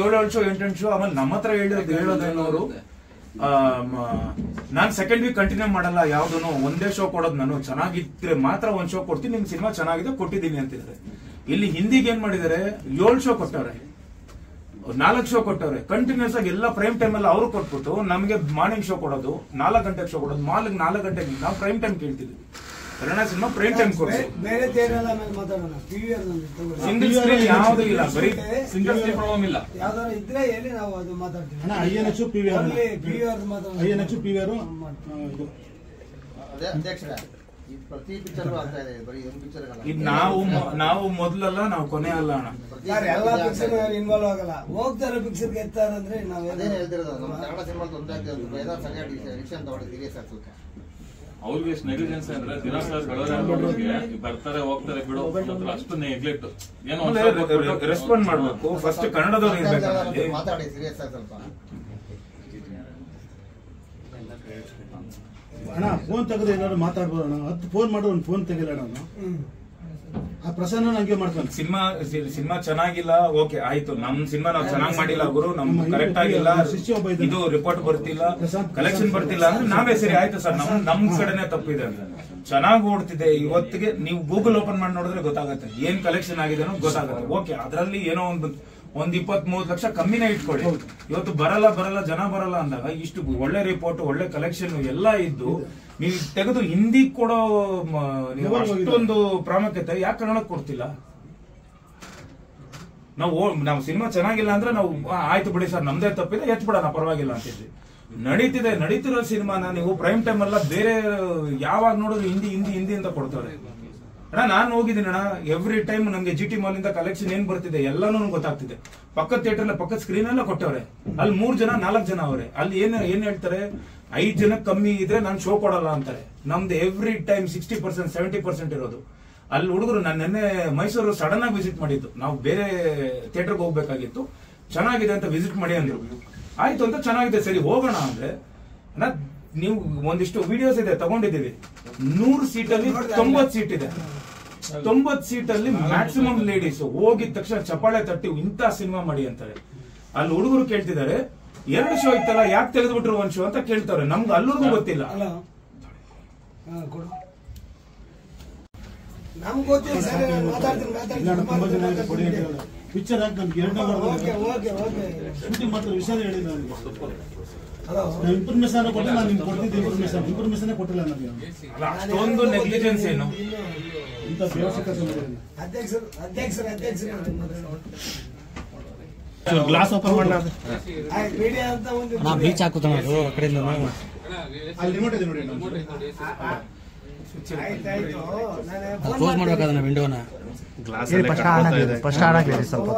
7 show 8 show. ಆಮೇಲೆ ನಮ್ಮ ಹತ್ರ ಹೇಳೋದೇನೋರು ನಾನ್ ಸೆಕೆಂಡ್ ವೀಕ್ ಕಂಟಿನ್ಯೂ ಮಾಡಲ್ಲ, ಯಾವ್ದನು ಒಂದೇ ಶೋ ಕೊಡೋದು, ನಾನು ಚೆನ್ನಾಗಿದ್ರೆ ಮಾತ್ರ ಒಂದ್ ಶೋ ಕೊಡ್ತೀನಿ, ನಿಮ್ ಸಿನಿಮಾ ಚೆನ್ನಾಗಿದೆ ಕೊಟ್ಟಿದ್ದೀನಿ ಅಂತಿದ್ದಾರೆ. ಇಲ್ಲಿ ಹಿಂದಿಗೆ ಏನ್ ಮಾಡಿದಾರೆ, 7 ಶೋ ಕೊಟ್ಟವ್ರೆ, 4 ಶೋ ಕೊಟ್ಟವ್ರೆ ಕಂಟಿನ್ಯೂಸ್ ಆಗಿ. ಎಲ್ಲ ಪ್ರೈಮ್ ಟೈಮ್ ಎಲ್ಲ ಅವರು ಕೊಟ್ಬಿಟ್ಟು ನಮಗೆ ಮಾರ್ನಿಂಗ್ ಶೋ ಕೊಡೋದು, 4 ಗಂಟೆಗೆ ಶೋ ಕೊಡೋದು, 4 ಗಂಟೆಗೆ ನಾವು ಪ್ರೈಮ್ ಟೈಮ್ ಕೇಳ್ತಿದ್ವಿ. ಕನ್ನಡ ಸಿನಿಮಾ ಪ್ರೈಮ್ ಟೈಮ್ ಕೊಡ್ತೀವಿ. ಸಿಂಗಲ್ ಸ್ಕ್ರೀನ್ ಯಾವ್ದು ಇಲ್ಲ, ಬರೀ ಸಿಂಗಲ್ ಸ್ಕ್ರೀನ್ ಪ್ರಾಬ್ಲಮ್ ಇಲ್ಲ. ಯಾವ್ದಾದ್ರು ಇದ್ರೆ ಹೇಳಿ, ನಾವು ಅದು ಮಾತಾಡ್ತೀವಿ. ನಾವು ಮೊದಲಲ್ಲ, ನಾವು ಕೊನೆ ಅಲ್ಲ ಅಣ್ಣ. ಎಲ್ಲಾ ಪಿಕ್ಚರ್ ಇನ್ವಾಲ್ವ್ ಆಗಲ್ಲ, ಹೋಗ್ತಾರ ಪಿಕ್ಚರ್ ಗೆತ್ತಾರಂದ್ರೆ ನಾವೇನೇ ಹೇಳ್ತಿರೋದು. ನಮ್ಮ ಕನ್ನಡ ಸಿನಿಮಾ ಅವ್ರಿಗೆ ಎಷ್ಟು ನೆಗ್ಲಿಜೆನ್ಸ್ ಅಂದ್ರೆ ದಿನ ಬರ್ತಾರೆ ಹೋಗ್ತಾರೆ ಬಿಡೋ ಅಷ್ಟು ನೆಗ್ಲೆಕ್ಟ್. ಏನೋ ರೆಸ್ಪಾಂಡ್ ಮಾಡ್ಬೇಕು ಫಸ್ಟ್, ಕನ್ನಡದವ್ರು ಇರ್ಬೇಕು. ಮಾತಾಡಿ ಸೀರಿಯಸ್ ಆಗಿ ಸ್ವಲ್ಪ. ಅಣ್ಣ ಫೋನ್ ತೆಗೆದು ಏನಾದ್ರು ಮಾತಾಡ್ಬೋದು ಅಣ್ಣ, 10 ಫೋನ್ ಮಾಡಿ ಒಂದು ಫೋನ್ ತೆಗಿಲ್ಲ ನಾನು. ಆ ಪ್ರಸನ್ನ ನಂಗೆ ಮಾಡ್ತಾನೆ. ಸಿನಿಮಾ ಚೆನ್ನಾಗಿಲ್ಲ, ಓಕೆ ಆಯ್ತು, ನಮ್ ಸಿನಿಮಾ ನಾವು ಚೆನ್ನಾಗಿ ಮಾಡಿಲ್ಲ ಗುರು, ನಮ್ದು ಕರೆಕ್ಟ್ ಆಗಿಲ್ಲ, ಇದು ರಿಪೋರ್ಟ್ ಬರ್ತಿಲ್ಲ, ಕಲೆಕ್ಷನ್ ಬರ್ತಿಲ್ಲ ಅಂದ್ರೆ ನಾವೇ ಸರಿ ಆಯ್ತು ಸರ್, ನಮ್ ಕಡೆನೆ ತಪ್ಪಿದೆ ಅಂತ. ಚೆನ್ನಾಗಿ ಓಡ್ತಿದೆ ಇವತ್ತಿಗೆ. ನೀವು ಗೂಗಲ್ ಓಪನ್ ಮಾಡಿ ನೋಡಿದ್ರೆ ಗೊತ್ತಾಗುತ್ತೆ ಏನ್ ಕಲೆಕ್ಷನ್ ಆಗಿದೆ ಅನ್ನೋದು ಗೊತ್ತಾಗುತ್ತೆ. ಓಕೆ, ಅದ್ರಲ್ಲಿ ಏನೋ ಒಂದ್ 23 ಲಕ್ಷ ಕಮ್ಮಿನೇ ಇಟ್ಕೊಳ್ಳಿ. ಇವತ್ತು ಬರಲ್ಲ ಜನ ಬರಲ್ಲ ಅಂದಾಗ ಇಷ್ಟು ಒಳ್ಳೆ ರಿಪೋರ್ಟ್, ಒಳ್ಳೆ ಕಲೆಕ್ಷನ್ ಎಲ್ಲ ಇದ್ದು ನೀವು ತೆಗೆದು ಹಿಂದಿ ಕೊಡೋ ನೀವು ಅಷ್ಟೊಂದು ಪ್ರಾಮುಖ್ಯತೆ ಯಾಕೆ ಕನ್ನಡಕ್ಕೆ ಕೊಡ್ತಿಲ್ಲ? ನಾವು ಸಿನಿಮಾ ಚೆನ್ನಾಗಿಲ್ಲ ಅಂದ್ರೆ ನಾವು ಆಯ್ತು ಬಿಡಿ ಸರ್, ನಮ್ದೇ ತಪ್ಪಿದೆ, ಬಿಡೋಣ ಪರವಾಗಿಲ್ಲ ಅಂತಿದ್ವಿ. ನಡೀತಿರೋ ಸಿನಿಮಾನ ನೀವು ಪ್ರೈಮ್ ಟೈಮ್ ಅಲ್ಲ, ಬೇರೆ ಯಾವಾಗ ನೋಡಿದ್ರು ಹಿಂದಿ ಅಂತ ಕೊಡ್ತಾರೆ. ಅಣ್ಣ ನಾನು ಹೋಗಿದ್ದೀನಿ ಅಣ್ಣ, ಎವ್ರಿ ಟೈಮ್ ನಮ್ಗೆ GT ಮಾಲ್ ಇಂದ ಕಲೆಕ್ಷನ್ ಏನ್ ಬರ್ತಿದೆ ಎಲ್ಲಾನು ಗೊತ್ತಾಗ್ತಿದೆ. ಪಕ್ಕದ ಥಿಯೇಟರ್ ಪಕ್ಕದ ಸ್ಕ್ರೀನ್ ಎಲ್ಲ ಕೊಟ್ಟವ್ರೆ, ಅಲ್ಲಿ 3 ಜನ 4 ಜನ ಅವ್ರೆ. ಅಲ್ಲಿ ಏನ್ ಹೇಳ್ತಾರೆ, 5 ಜನಕ್ಕೆ ಕಮ್ಮಿ ಇದ್ರೆ ನಾನು ಶೋ ಕೊಡಲ್ಲ ಅಂತಾರೆ. ನಮ್ದು ಎವ್ರಿ ಟೈಮ್ 60% 70% ಇರೋದು. ಅಲ್ಲಿ ಹುಡುಗರು ನಾನು ನಿನ್ನೆ ಮೈಸೂರು ಸಡನ್ ಆಗಿ ವಿಸಿಟ್ ಮಾಡಿದ್ದು, ನಾವು ಬೇರೆ ಥಿಯೇಟರ್ಗೆ ಹೋಗ್ಬೇಕಾಗಿತ್ತು, ಚೆನ್ನಾಗಿದೆ ಅಂತ ವಿಸಿಟ್ ಮಾಡಿ ಅಂದ್ರು. ಆಯ್ತು ಅಂತ ಚೆನ್ನಾಗಿದೆ ಸರಿ ಹೋಗೋಣ ಅಂದ್ರೆ, ನೀವು ಒಂದಿಷ್ಟು ವಿಡಿಯೋಸ್ ಇದೆ ತಗೊಂಡಿದ್ದೀವಿ, 100 ಸೀಟಲ್ಲಿ 90 ಸೀಟ್ ಇದೆ. 90 ಸೀಟಲ್ಲಿ ಮ್ಯಾಕ್ಸಿಮಮ್ ಲೇಡೀಸ್ ಹೋಗಿದ ತಕ್ಷಣ ಚಪ್ಪಾಳೆ ತಟ್ಟಿ ಇಂಥ ಸಿನಿಮಾ ಮಾಡಿ ಅಂತಾರೆ. ಅಲ್ಲಿ ಹುಡುಗರು ಕೇಳ್ತಿದ್ದಾರೆ, 2 ಶೋ ಇತ್ತಲ್ಲ ಯಾಕೆ ತೆಗೆದ್ಬಿಟ್ರು 1 ಶೋ ಅಂತ ಕೇಳ್ತಾರೆ. ನಮ್ಗೆ ಅಲ್ಲೂರ್ಗೂ ಗೊತ್ತಿಲ್ಲ. ಪಿಕ್ಚರ್ ಹಾಕಿ ನಮ್ಗೆ 2 ಶೂಟಿಂಗ್ ಮಾತ್ರ ವಿಷಯ ಹೇಳಿ ಇನ್ಫಾರ್ಮೇಶನ್ ಕೊಟ್ಟರೆ ನಾನು ನಿಮ್ಗೆ ಕೊಡ್ತಿದ್ದೆ. ಇನ್ಫಾರ್ಮೇಶನ್ ಕೊಟ್ಟಿಲ್ಲ ನನಗೆ. ಅಷ್ಟೊಂದು ನೆಗ್ಲಿಜೆನ್ಸ್ ಏನು ಇಂಥ ವ್ಯವಸ್ಥಿತ ಗ್ಲಾಸ್ ಓಪನ್ ಮಾಡಿ ಬೀಚ್ ಹಾಕುತ್ತಾನ ಅದು ಆ ಕಡೆಯಿಂದ ಅಲ್ಲಿ ರಿಮೋಟ್ ಇದೆ ನೋಡಿ, ಕ್ಲೋಸ್ ಮಾಡ್ಬೇಕಾದ ವಿಂಡೋನ. ಫಸ್ಟ್ ಆಡಕ್ಕೆ ಸ್ವಲ್ಪ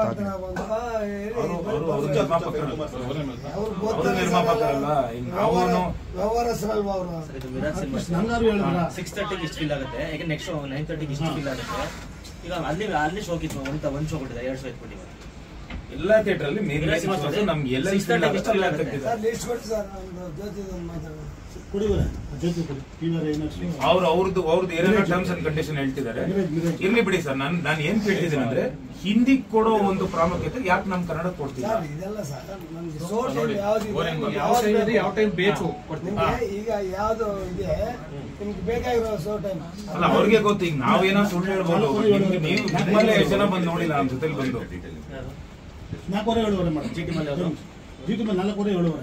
ನಿರ್ಮಾಪಕರಲ್ಲ ವ್ಯವಹಾರ ಸರಲ್ವಾ ಅವರು. 6:30 ಇಷ್ಟು ಫೀಲ್ ಆಗುತ್ತೆ, ಈಗ ನೆಕ್ಸ್ಟ್ 9:30 ಇಷ್ಟು ಫೀಲ್ ಆಗುತ್ತೆ. ಈಗ ಅಲ್ಲಿ ಶೋಕಿತ್ತು, ಒಂದು ಶೋ ಕೊಟ್ಟಿದೆ, 2 ಶೋ ಇಟ್ಬಿಟ್ಟಿದ್ದಾರೆ ಎಲ್ಲಾ ಥಿಯೇಟರ್ ಅಲ್ಲಿ. ನಮ್ಗೆ ಎಲ್ಲ ಅವ್ರದ್ದು ಏನೇನೋ ಟರ್ಮ್ಸ್ ಅಂಡ್ ಕಂಡೀಷನ್ ಹೇಳ್ತಿದ್ದಾರೆ. ಇರ್ಲಿ ಬಿಡಿ ಸರ್, ನಾನು ಏನ್ ಕೇಳ್ತಿದ್ದೀನಿ ಅಂದ್ರೆ, ಹಿಂದಿ ಕೊಡೋ ಒಂದು ಪ್ರಾಮುಖ್ಯತೆ ಯಾಕೆ ನಮ್ ಕನ್ನಡ ಕೊಡ್ತೀವಿ? ಈಗ ಯಾವ್ದು ಇದೆ ನಿಮ್ಗೆ ಬೇಕಾಗಿರೋ ಶೋ ಟೈಮ್ ಅಲ್ಲ, ಅವ್ರಿಗೆ ಗೊತ್ತು. ಈಗ ನಾವೇನೋ ಸುಳ್ಳು ಹೇಳ್ಬೋದು, ನೀವು ನಿಮ್ಮಲ್ಲೇ ಎಷ್ಟು ಜನ ಬಂದು ನೋಡಿಲ್ಲ ನಮ್ಮ ಜೊತೆಲಿ ಬಂದು. 4:07 ಮಾಡಿ GT ಮೇಲೆ 4:07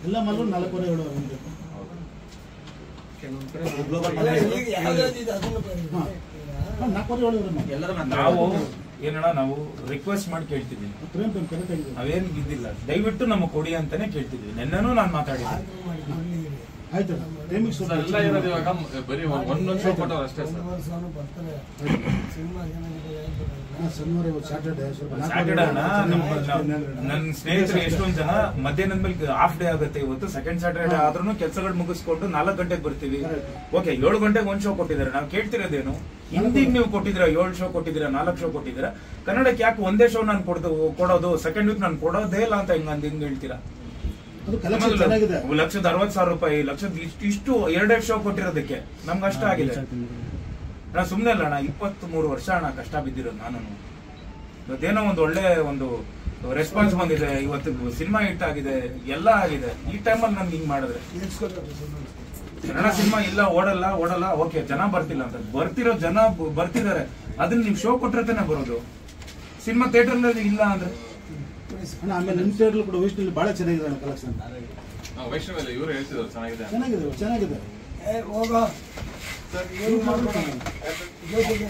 ಎಲ್ಲ ಮಲ್ಲು 4:07 ನಾವು ಏನಣ್ಣ, ನಾವು ರಿಕ್ವೆಸ್ಟ್ ಮಾಡಿ ಕೇಳ್ತಿದ್ವಿ, ನಾವೇನ್ ಇದ್ದಿಲ್ಲ, ದಯವಿಟ್ಟು ನಮಗೆ ಕೊಡಿ ಅಂತಾನೆ ಕೇಳ್ತಿದ್ವಿ. ನೆನ್ನೆನೂ ನಾನು ಮಾತಾಡಿದ್ದೆ. ಆಯ್ತು ಎಲ್ಲ ಇರೋದು ಇವಾಗ ಬರೀ ಒಂದೊಂದು ಶೋ ಕೊಟ್ಟವ್ರು ಅಷ್ಟೇ ಸರ್. ಸ್ಯಾಟರ್ಡೇ ಅಣ್ಣ, ನನ್ನ ಸ್ನೇಹಿತರು ಎಷ್ಟೊಂದು ಜನ ಮಧ್ಯಾಹ್ನದ ಮೇಲೆ ಹಾಫ್ ಡೇ ಆಗುತ್ತೆ ಇವತ್ತು, ಸೆಕೆಂಡ್ ಸ್ಯಾಟರ್ಡೇ ಆದ್ರೂ ಕೆಲಸಗಳು ಮುಗಿಸ್ಕೊಂಡು 4 ಗಂಟೆಗೆ ಬರ್ತೀವಿ. ಓಕೆ, 7 ಗಂಟೆಗೆ 1 ಶೋ ಕೊಟ್ಟಿದ್ದಾರೆ. ನಾವು ಕೇಳ್ತಿರೋದೇನು, ಹಿಂದಿಗೆ ನೀವು ಕೊಟ್ಟಿದ್ದೀರಾ 7 ಶೋ ಕೊಟ್ಟಿದ್ದೀರಾ, 4 ಶೋ ಕೊಟ್ಟಿದ್ದೀರಾ, ಕನ್ನಡಕ್ಕೆ ಯಾಕೆ ಒಂದೇ ಶೋ ನಾನು ಕೊಡೋದು, ಸೆಕೆಂಡ್ ವೀಕ್ ನಾನು ಕೊಡೋದೇ ಇಲ್ಲ ಅಂತ ಹಿಂಗ್ ಹೇಳ್ತೀರಾ? 1,60,000 ರೂಪಾಯಿ, ಇಷ್ಟು 2 ಶೋ ಕೊಟ್ಟಿರೋದಕ್ಕೆ ನಮ್ಗೆ ಅಷ್ಟ ಆಗಿದೆ. ನಾ ಸುಮ್ನೆ ಅಲ್ಲ ಅಣ್ಣ, 23 ವರ್ಷ ಅಣ್ಣ ಕಷ್ಟ ಬಿದ್ದಿರೋದು ನಾನು. ಇವತ್ತೇನೋ ಒಂದು ಒಳ್ಳೆ ಒಂದು ರೆಸ್ಪಾನ್ಸ್ ಬಂದಿದೆ, ಇವತ್ತು ಸಿನಿಮಾ ಹಿಟ್ ಆಗಿದೆ, ಎಲ್ಲ ಆಗಿದೆ. ಈ ಟೈಮಲ್ಲಿ ನನ್ಗೆ ಹಿಂಗ್ ಮಾಡಿದ್ರೆ ಕನ್ನಡ ಸಿನಿಮಾ ಇಲ್ಲ ಓಡಲ್ಲ ಓಕೆ, ಜನ ಬರ್ತಿಲ್ಲ ಅಂತ. ಬರ್ತಿರೋ ಜನ ಬರ್ತಿದ್ದಾರೆ, ಅದನ್ನ ನೀವು ಶೋ ಕೊಟ್ಟಿರ್ತಾನೆ ಬರೋದು. ಸಿನಿಮಾ ಥಿಯೇಟರ್ ಇಲ್ಲ ಅಂದ್ರೆ ಅಣ್ಣ ಆಮೇಲೆ ನಿಮ್ಮ ಥಿಯೇಟರ್ ಕೂಡ ವೈಷ್ಣವಿ ಬಹಳ ಚೆನ್ನಾಗಿದೆ ಅಣ್ಣ ಕಲೆಕ್ಷನ್. ವೈಷ್ಣವಿ ಇವರು ಹೇಳ್ತಿದ್ರು ಚೆನ್ನಾಗಿದೆ ಚೆನ್ನಾಗಿದೆ. ಹೋಗೋ ಏನು ಮಾಡ್ಬೇಡ ಜೊತೆಗೆ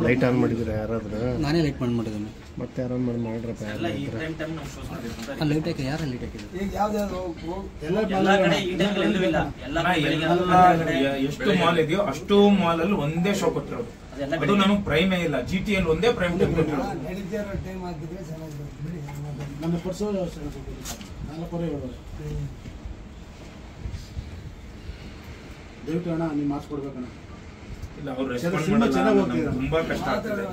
ಲೈಟ್ ಆನ್ ಮಾಡಿದ್ರೆ ಯಾರಾದ್ರೂ? ನಾನೇ ಲೈಟ್ ಮಾಡಿದ್ದೇನೆ. ಮತ್ತೆ ಯಾರು ಮಾಡ್ರಪ್ಪ. ಎಲ್ಲ ಈ ಟೈಮ್ ನಾವು ಶೋಸ್ ಮಾಡಿರ್ತೀವಿ. ಲೈಟ್ ಹಾಕಿ ಯಾರು ಲೈಟ್ ಹಾಕಿದ್ರು? ಈಗ ಯಾವ್ದಾದ್ರು ಎಲ್ಲ ಕಡೆ ಈ ಟೈಮ್ ಎಲ್ಲೂ ಇಲ್ಲ. ಎಷ್ಟು ಮಾಲ್ ಇದೆಯೋ ಅಷ್ಟು ಮಾಲ್ ಅಲ್ಲಿ ಒಂದೇ ಶೋ ಕೊಟ್ಟಿರೋದು. ಅದು ನಮಗೆ ಪ್ರೈಮೇ ಇಲ್ಲ. GT ಅಲ್ಲಿ ಒಂದೇ ಪ್ರೈಮ್ ಟೈಮ್ ಕೊಟ್ಟಿರೋದು. ನಡೀತಾ ಇರೋ ಟೈಮ್ ಹಾಕಿದ್ರೆ ಚೆನ್ನಾಗಿರುತ್ತೆ ಬಿಡಿ. ನನ್ನ ಪರ್ಸು 4 ದಯವಿಟ್ಟು ಅಣ್ಣ ನೀವು ಮಾಡಿಸ್ಕೊಡ್ಬೇಕಣ್ಣ. ಇಲ್ಲ ಅವ್ರು ರೆಸ್ಪಾನ್ಸ್ ಸಿನಿಮಾ ಚೆನ್ನಾಗಿ ಮಾಡೋದು ಹೋಗ್ತಿದೆ. ತುಂಬಾ ಕಷ್ಟ ಆಗ್ತದೆ.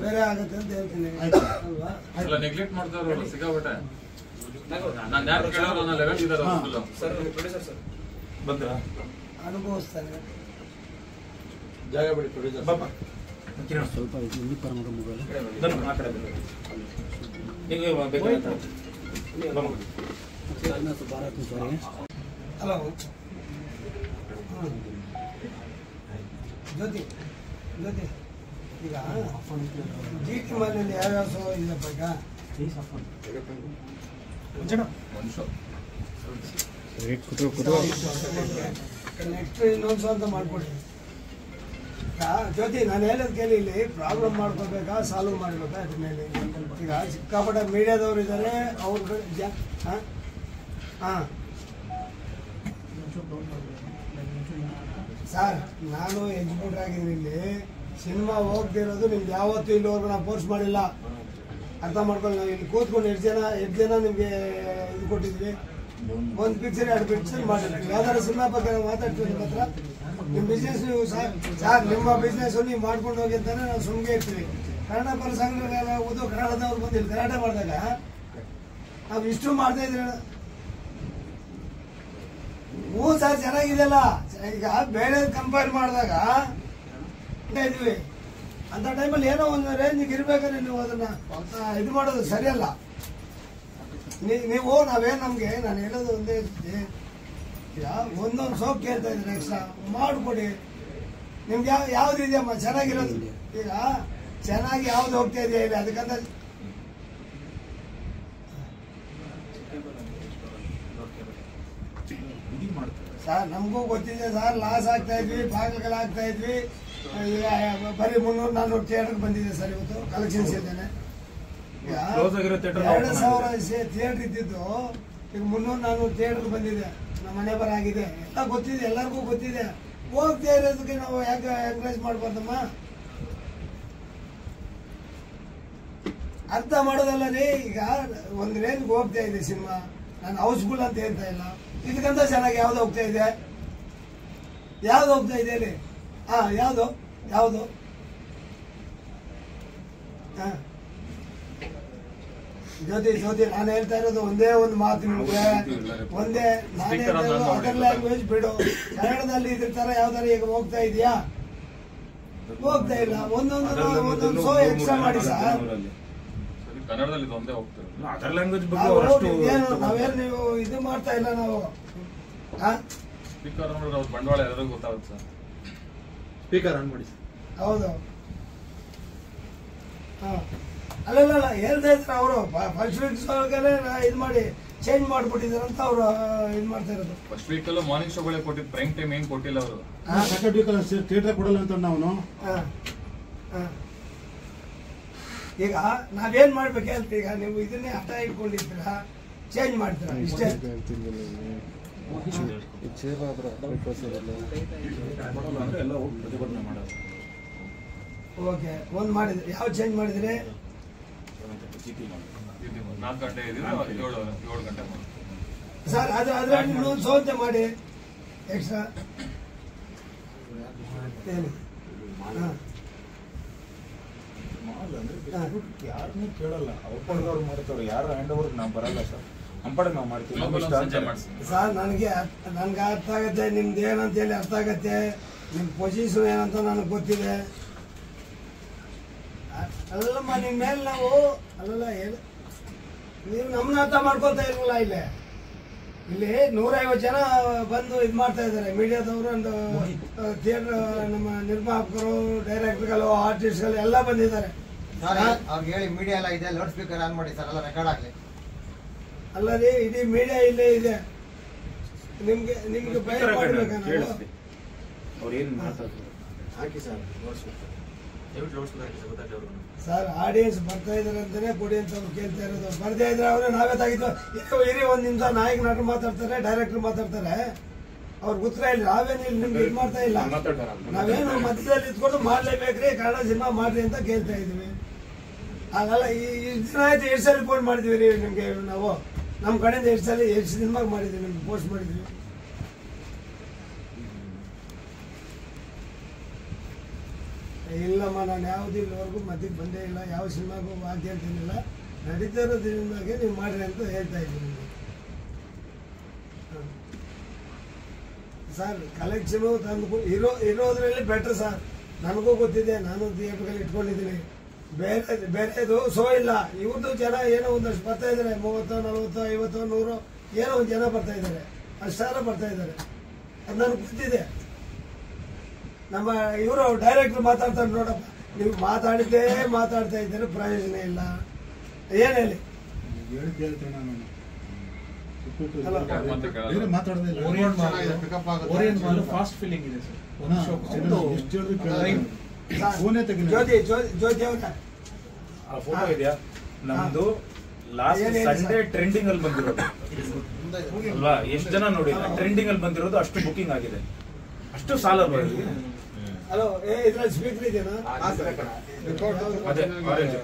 ಬೇರೆ ಆಗುತ್ತೆ ಅಂತ ಹೇಳ್ತೀನಿ ಅಲ್ವಾ? ಎಲ್ಲ ನೆಗ್ಲೆಕ್ಟ್ ಮಾಡ್ತಾರಲ್ಲ ಸಿಕ್ಕಾಬಿಟ್ಟೆ. ನಾನು ಯಾರು ಕೇಳೋರು ಅನ್ನೋ ಲೆವೆಲ್ ಇದ್ದಾರೆ ಫುಲ್. ಬಂದ್ರ ಅನುಭವಿಸ್ತಾನೆ. ಜಾಗ ಬಿಡಿ ಪ್ರೊಡ್ಯೂಸರ್. ಬಾಪ ಕಿರಣ್ ಸ್ವಲ್ಪ ಇಲ್ಲಿ ಪರಮಗ ಮೊಬೈಲ್ ಬನ್ನಿ ಆ ಕಡೆ ಬನ್ನಿ. ನಿಮಗೆ ಬೇಕಾದ್ರೆ ಸಾರಿ. ಹಲೋ ಜ್ಯೋತಿ ಈಗ GT ಮನೆಯಲ್ಲಿ ಯಾವ್ಯಾವ ಶೋ ಇದೆಯಪ್ಪ ಈಗ? ಒಂದು ಶೋ ನೆಕ್ಸ್ಟ್ ಇನ್ನೊಂದು ಶೋ ಅಂತ ಮಾಡ್ಕೊಡಿ. ಜ್ಯೋತಿ ನಾನು ಹೇಳೋದು ಕೇಳಿ, ಇಲ್ಲಿ ಪ್ರಾಬ್ಲಮ್ ಮಾಡ್ಕೋಬೇಕಾ ಸಾಲ್ವ್ ಮಾಡ್ಬೇಕಾ ಅದ್ರ ಮೇಲೆ. ಈಗ ಸಿಕ್ಕಾಪಟ್ಟೆ ಮೀಡಿಯಾದವ್ರು ಇದ್ದಾರೆ, ಅವ್ರ ಹಾಂ ಸರ್ ನಾನು ಎಕ್ಸಿಕ್ಯೂಟರ್ ಆಗಿದ್ದೀನಿ. ಇಲ್ಲಿ ಸಿನಿಮಾ ಹೋಗ್ತಿರೋದು ನಿಮ್ಗೆ ಯಾವತ್ತೂ ಇಲ್ಲಿವರೆಗೂ ನಾವು ಫೋರ್ಸ್ ಮಾಡಿಲ್ಲ, ಅರ್ಥ ಮಾಡ್ಕೊಳ್ಳಿ. ನಾವು ಇಲ್ಲಿ ಕೂತ್ಕೊಂಡು ಎಷ್ಟು ಜನ ನಿಮಗೆ ಇದು ಕೊಟ್ಟಿದ್ವಿ. ಒಂದು ಪಿಕ್ಚರ್ 2 ಪಿಕ್ಚರ್ ಮಾಡಿರ್ತೀವಿ. ಯಾವ್ದಾದ್ರು ಸಿನಿಮಾ ಬಗ್ಗೆ ನಾವು ಮಾತಾಡ್ತೀವಿ ನಿಮ್ಮ ಹತ್ರ. ನಿಮ್ಮ ಬಿಸ್ನೆಸ್ ನೀವು ಸರ್ ನಿಮ್ಮ ಬಿಸ್ನೆಸ್ ನೀವು ಮಾಡ್ಕೊಂಡು ಹೋಗಿ ಅಂತಾನೆ ನಾವು ಸುಮ್ಗೆ ಇರ್ತೀವಿ. ಕನ್ನಡ ಪರ ಸಂಘ ಓದೋ ಕನ್ನಡದವ್ರು ಬಂದು ಇಲ್ಲಿ ಗಲಾಟೆ ಮಾಡಿದಾಗ ನಾವು ಇಷ್ಟು ಮಾಡ್ತಾ ಇದ್ರೆ ಸರ್ ಚೆನ್ನಾಗಿದೆಯಲ್ಲ. ಈಗ ಬೇರೆ ಕಂಪೇರ್ ಮಾಡಿದಾಗ ಇದ್ವಿ ಅಂತ ಟೈಮಲ್ಲಿ ಏನೋ ಒಂದು ರೇಂಜಿಗೆ ಇರ್ಬೇಕಾದ್ರೆ ನೀವು ಅದನ್ನ ಇದು ಮಾಡೋದು ಸರಿಯಲ್ಲ. ನೀವು ನಾವೇನು ನಮಗೆ ನಾನು ಹೇಳೋದು ಒಂದೇ, ಈಗ ಒಂದೊಂದು ಸೋಪ್ ಕೇಳ್ತಾ ಇದ್ರೆ ಎಕ್ಸ್ಟ್ರಾ ಮಾಡಿಕೊಡಿ. ನಿಮ್ಗೆ ಯಾವ್ದು ಇದೆಯಮ್ಮ ಚೆನ್ನಾಗಿರೋದು? ಈಗ ಚೆನ್ನಾಗಿ ಯಾವ್ದು ಹೋಗ್ತಾ ಇದೆಯಾ ಇಲ್ಲ ಅದಕ್ಕಂತ ಸರ್ ನಮಗೂ ಗೊತ್ತಿದೆ ಸರ್. ಲಾಸ್ ಆಗ್ತಾ ಇದ್ವಿ, ಬಾಗಿಲುಗಳಾಗ್ತಾ ಇದ್ವಿ. ಬರೀ 300-400 ಥಿಯೇಟರ್ ಬಂದಿದೆ ಸರ್ ಇವತ್ತು ಕಲೆಕ್ಷನ್ಸ್ ಇದ್ದೇನೆ. ಈಗ 2000 ಥಿಯೇಟರ್ ಇದ್ದಿದ್ದು ಈಗ 300-400 ಥಿಯೇಟರ್ ಬಂದಿದೆ. ನಮ್ಮ ಮನೆ ಬರ ಆಗಿದೆ, ಎಲ್ಲ ಗೊತ್ತಿದೆ, ಎಲ್ಲರಿಗೂ ಗೊತ್ತಿದೆ. ಹೋಗ್ತಾ ಇರೋದಕ್ಕೆ ನಾವು ಯಾಕೆ ಎಂಕರೇಜ್ ಮಾಡ್ಬಾರ್ದಮ್ಮ? ಅರ್ಥ ಮಾಡೋದಲ್ಲ ರೀ. ಈಗ ಒಂದು ರೇಂಜ್ಗೆ ಹೋಗ್ತಾ ಇದೆ ಸಿನಿಮಾ. ನಾನು ಹೌಸ್ಫುಲ್ ಅಂತ ಹೇಳ್ತಾ ಇಲ್ಲ. ಇದಕ್ಕಂತ ಚೆನ್ನಾಗಿ ಯಾವ್ದು ಹೋಗ್ತಾ ಇದೆ? ಯಾವ್ದು ಹೋಗ್ತಾ ಇದೆ ಅಲ್ಲಿ? ಯಾವ್ದು ಜ್ಯೋತಿ ನಾನು ಹೇಳ್ತಾ ಇರೋದು ಒಂದೇ ಒಂದು ಮಾತು ನಿಮ್ಗೆ. ಒಂದೇ ನಾನು ಹೇಳ್ತಾ ಇರೋದು ಅದರ್ ಲ್ಯಾಂಗ್ವೇಜ್ ಬಿಡು. ಕನ್ನಡದಲ್ಲಿ ಇದ್ರ ತರ ಯಾವ್ದಾರ ಈಗ ಹೋಗ್ತಾ ಇದೆಯಾ? ಹೋಗ್ತಾ ಇಲ್ಲ. ಒಂದೊಂದು ಶೋ ಎಕ್ಸ್ಟ್ರಾ ಮಾಡಿ ಸರ್. ಕನ್ನಡದಲ್ಲಿ ಒಂದೇ ಹೋಗ್ತಾರೆ. ಅದರ್ ಲ್ಯಾಂಗ್ವೇಜ್ ಬಗ್ಗೆ ಅವರಷ್ಟು ನಾವೇನು ನೀವು ಇದು ಮಾಡ್ತಾ ಇಲ್ಲ ನಾವು. ಸ್ಪೀಕರ್ ನೋಡಿದ್ರೆ ಅವ್ರ ಬಂಡವಾಳ ಎಲ್ಲರಿಗೂ ಗೊತ್ತಾಗುತ್ತೆ ಸರ್. ಸ್ಪೀಕರ್ ಆನ್ ಮಾಡಿ. ಹೌದು. ಅಲ್ಲ ಹೇಳ್ತಾ ಇದ್ರೆ ಅವರು ಫಸ್ಟ್ ವೀಕ್ಸ್ ಒಳಗಡೆ ಇದು ಮಾಡಿ ಚೇಂಜ್ ಮಾಡ್ಬಿಟ್ಟಿದ್ದಾರೆ ಅಂತ ಅವರು ಇದು ಮಾಡ್ತಾ ಇರೋದು. ಫಸ್ಟ್ ವೀಕ್ ಅಲ್ಲೂ ಮಾರ್ನಿಂಗ್ ಶೋಗಳೇ ಕೊಟ್ಟಿದ್ದು, ಪ್ರೈಮ್ ಟೈಮ್ ಏನ್ ಕೊಟ್ಟಿಲ್ಲ ಅವರು. ಸೆಕೆಂಡ್ ವೀಕ್ ಅಲ್ಲಿ ಥಿಯೇಟರ್ ಕೊಡಲ್ಲ ಅಂತ ನಾವು. ಈಗ ನಾವೇನ್ ಮಾಡ್ಬೇಕು ಅಂತ, ಈಗ ನೀವು ಇದನ್ನೇ ಹಠ ಇಟ್ಕೊಂಡಿರ್ತೀರಾ, ಚೇಂಜ್ ಮಾಡ್ತೀರಾ ಇಷ್ಟೇ. ಓಕೆ ಒಂದು ಮಾಡಿದ್ರಿ, ಯಾವ ಚೇಂಜ್ ಮಾಡಿದ್ರಿ? 4 ಗಂಟೆ ಇದ್ರೆ 7 ಗಂಟೆ ಮಾಡಿ ಸರ್. ಅದ್ರಲ್ಲಿ ಇನ್ನೊಂದು ಸೋತೆ ಮಾಡಿ ಎಕ್ಸ್ಟ್ರಾ ಏನು? ಯಾರನ್ನೂ ಕೇಳಲ್ಲ, ಅವ್ರು ಮಾಡ್ತಾರೆ. ಯಾರು ಹ್ಯಾಂಡ್ ಓವರ್ ನಾವು ಬರಲ್ಲ ಸರ್. ಅಂಪಡೆಗೆ ನಾವು ಮಾಡ್ತೀವಿ ಸರ್. ನನ್ಗೆ ಅರ್ಥ ಆಗತ್ತೆ ನಿಮ್ದು ಏನಂತ ಹೇಳಿ ಅರ್ಥ ಆಗತ್ತೆ. ನಿಮ್ಮ ಪೊಸಿಷನ್ ಏನಂತ ನನಗೆ ಗೊತ್ತಿದೆ. ಅಲ್ಲಮ್ಮ ನಿಮ್ಮ ಮೇಲೆ ನಾವು ಅಲ್ಲಲ್ಲ ಏನು ನೀವು ನಮ್ಮನ್ನ ಅರ್ಥ ಮಾಡ್ಕೊತಾ ಇಲ್ವಲ್ಲ. ಇಲ್ಲಿ 150 ಜನ ಬಂದು ಇದು ಮಾಡ್ತಾ ಇದ್ದಾರೆ. ಮೀಡಿಯಾದವರು ಒಂದು ಥಿಯೇಟರ್ ನಮ್ಮ ನಿರ್ಮಾಪಕರು, ಡೈರೆಕ್ಟರ್ಗಳು, ಆರ್ಟಿಸ್ಟ್ಗಳು ಎಲ್ಲ ಬಂದಿದ್ದಾರೆ. ಅವ್ರಿಗೆ ಹೇಳಿ ಮೀಡಿಯಾ ಎಲ್ಲ ಇದೆ, ಲೌಡ್ ಸ್ಪೀಕರ್ ಆನ್ ಮಾಡಿ ಸರ್, ಎಲ್ಲ ರೆಕಾರ್ಡ್ ಆಗಲಿ. ಅಲ್ಲ ರೀ, ಇಡೀ ಮೀಡಿಯಾ ಇಲ್ಲೇ ಇದೆ. ನಿಮ್ಗೆ ಭಯ ಮಾಡಬೇಕಾ ನಾವು? ಹಾಕಿ ಸರ್ ಸರ್, ಆಡಿಯನ್ಸ್ ಬರ್ತಾ ಇದಾರೆ ಅಂತಾನೆ ಕೊಡಿ ಅಂತ ಅವ್ರು ಕೇಳ್ತಾ ಇರೋದು. ಬರ್ತಾ ಇದ್ರೆ ಅವ್ರೆ ನಾವೇ ತಾಗಿದ್ದು. ಇರಿ ಒಂದ್ ನಿಮಿಷ, ನಾಯಕ ನಟರು ಮಾತಾಡ್ತಾರೆ, ಡೈರೆಕ್ಟರ್ ಮಾತಾಡ್ತಾರೆ, ಅವ್ರಿಗೆ ಉತ್ತರ ಇಲ್ಲ. ನಾವೇನು ಇಲ್ಲಿ ನಿಮ್ಗೆ ಇದು ಮಾಡ್ತಾ ಇಲ್ಲ. ನಾವೇನು ಮಧ್ಯದಲ್ಲಿ ಇದ್ಕೊಂಡು ಮಾಡ್ಲೇಬೇಕ್ರಿ, ಕನ್ನಡ ಸಿನಿಮಾ ಮಾಡ್ರಿ ಅಂತ ಕೇಳ್ತಾ ಇದೀವಿ. ಹಾಗಲ್ಲ, ಈ ದಿನ ಆಯ್ತು 2 ಸಲ ಫೋನ್ ಮಾಡಿದ್ವಿ ರೀ ನಿಮ್ಗೆ. ನಾವು ನಮ್ಮ ಕಡೆಯಿಂದ 2 ಸಿನಿಮಾಗೆ ಮಾಡಿದ್ವಿ, ನಿಮ್ಗೆ ಪೋಸ್ಟ್ ಮಾಡಿದ್ವಿ. ಇಲ್ಲಮ್ಮ, ನಾನು ಯಾವುದು ಇಲ್ಲಿವರೆಗೂ ಮಧ್ಯಕ್ಕೆ ಬಂದೇ ಇಲ್ಲ, ಯಾವ ಸಿನಿಮಾಗೂ ವಾದ್ಯ ಅಂತೇನಿಲ್ಲ. ನಡೀತಾ ಇರೋದ್ರಿಂದಾಗೆ ನೀವು ಮಾಡ್ರಿ ಅಂತ ಹೇಳ್ತಾ ಇದ್ದೀನಿ ನಿಮಗೆ. ಸರ್, ಕಲೆಕ್ಷನು ತಂದು ಇರೋದ್ರಲ್ಲಿ ಬೆಟರ್ ಸರ್. ನನಗೂ ಗೊತ್ತಿದೆ, ನಾನು ಥಿಯೇಟರ್ಗಳು ಇಟ್ಕೊಂಡಿದ್ದೀನಿ. ಬೇರೆದು ಶೋ ಇಲ್ಲ. ಇವ್ರದ್ದು ಜನ ಏನೋ ಒಂದಷ್ಟು ಬರ್ತಾ ಇದ್ದಾರೆ, 30, 40, 50, 100 ಏನೋ ಒಂದು ಜನ ಬರ್ತಾ ಇದ್ದಾರೆ, ಅಷ್ಟಾರ ಬರ್ತಾ ಇದ್ದಾರೆ. ಅದು ನನಗೆ ಗೊತ್ತಿದೆ. ನಮ್ಮ ಇವರು ಡೈರೆಕ್ಟರ್ ಮಾತಾಡ್ತಾರೆ, ನೋಡಪ್ಪ ನೀವು ಮಾತಾಡ್ತಾ ಇದ್ದಾರೆ, ಪ್ರಯೋಜನ ಇಲ್ಲ. ಏನ್ ಹೇಳಿ? ಫಾಸ್ಟ್ ಫೀಲಿಂಗ್ ಇದೆ ಜ್ಯೋತಿ ಅವ್ರ ಫೋಟೋ ಇದೆಯಾ ನಮ್ದು? ಲಾಸ್ಟ್ ಸಂಡೇ ಟ್ರೆಂಡಿಂಗ್ ಅಲ್ಲಿ ಬಂದಿರೋದು ಅಲ್ವಾ? ಎಷ್ಟು ಜನ ನೋಡಿಲ್ಲ? ಟ್ರೆಂಡಿಂಗ್ ಅಲ್ಲಿ ಬಂದಿರೋದು ಅಷ್ಟು ಬುಕಿಂಗ್ ಆಗಿದೆ, ಅಷ್ಟು ಸಾಲ ಬರೋದು. ಹಲೋ, ಇದ್ರಲ್ಲಿ ಸ್ಪೀಕರ್ ಇದೆಯಾ? ಅದೇ ಆರೆಂಜ್.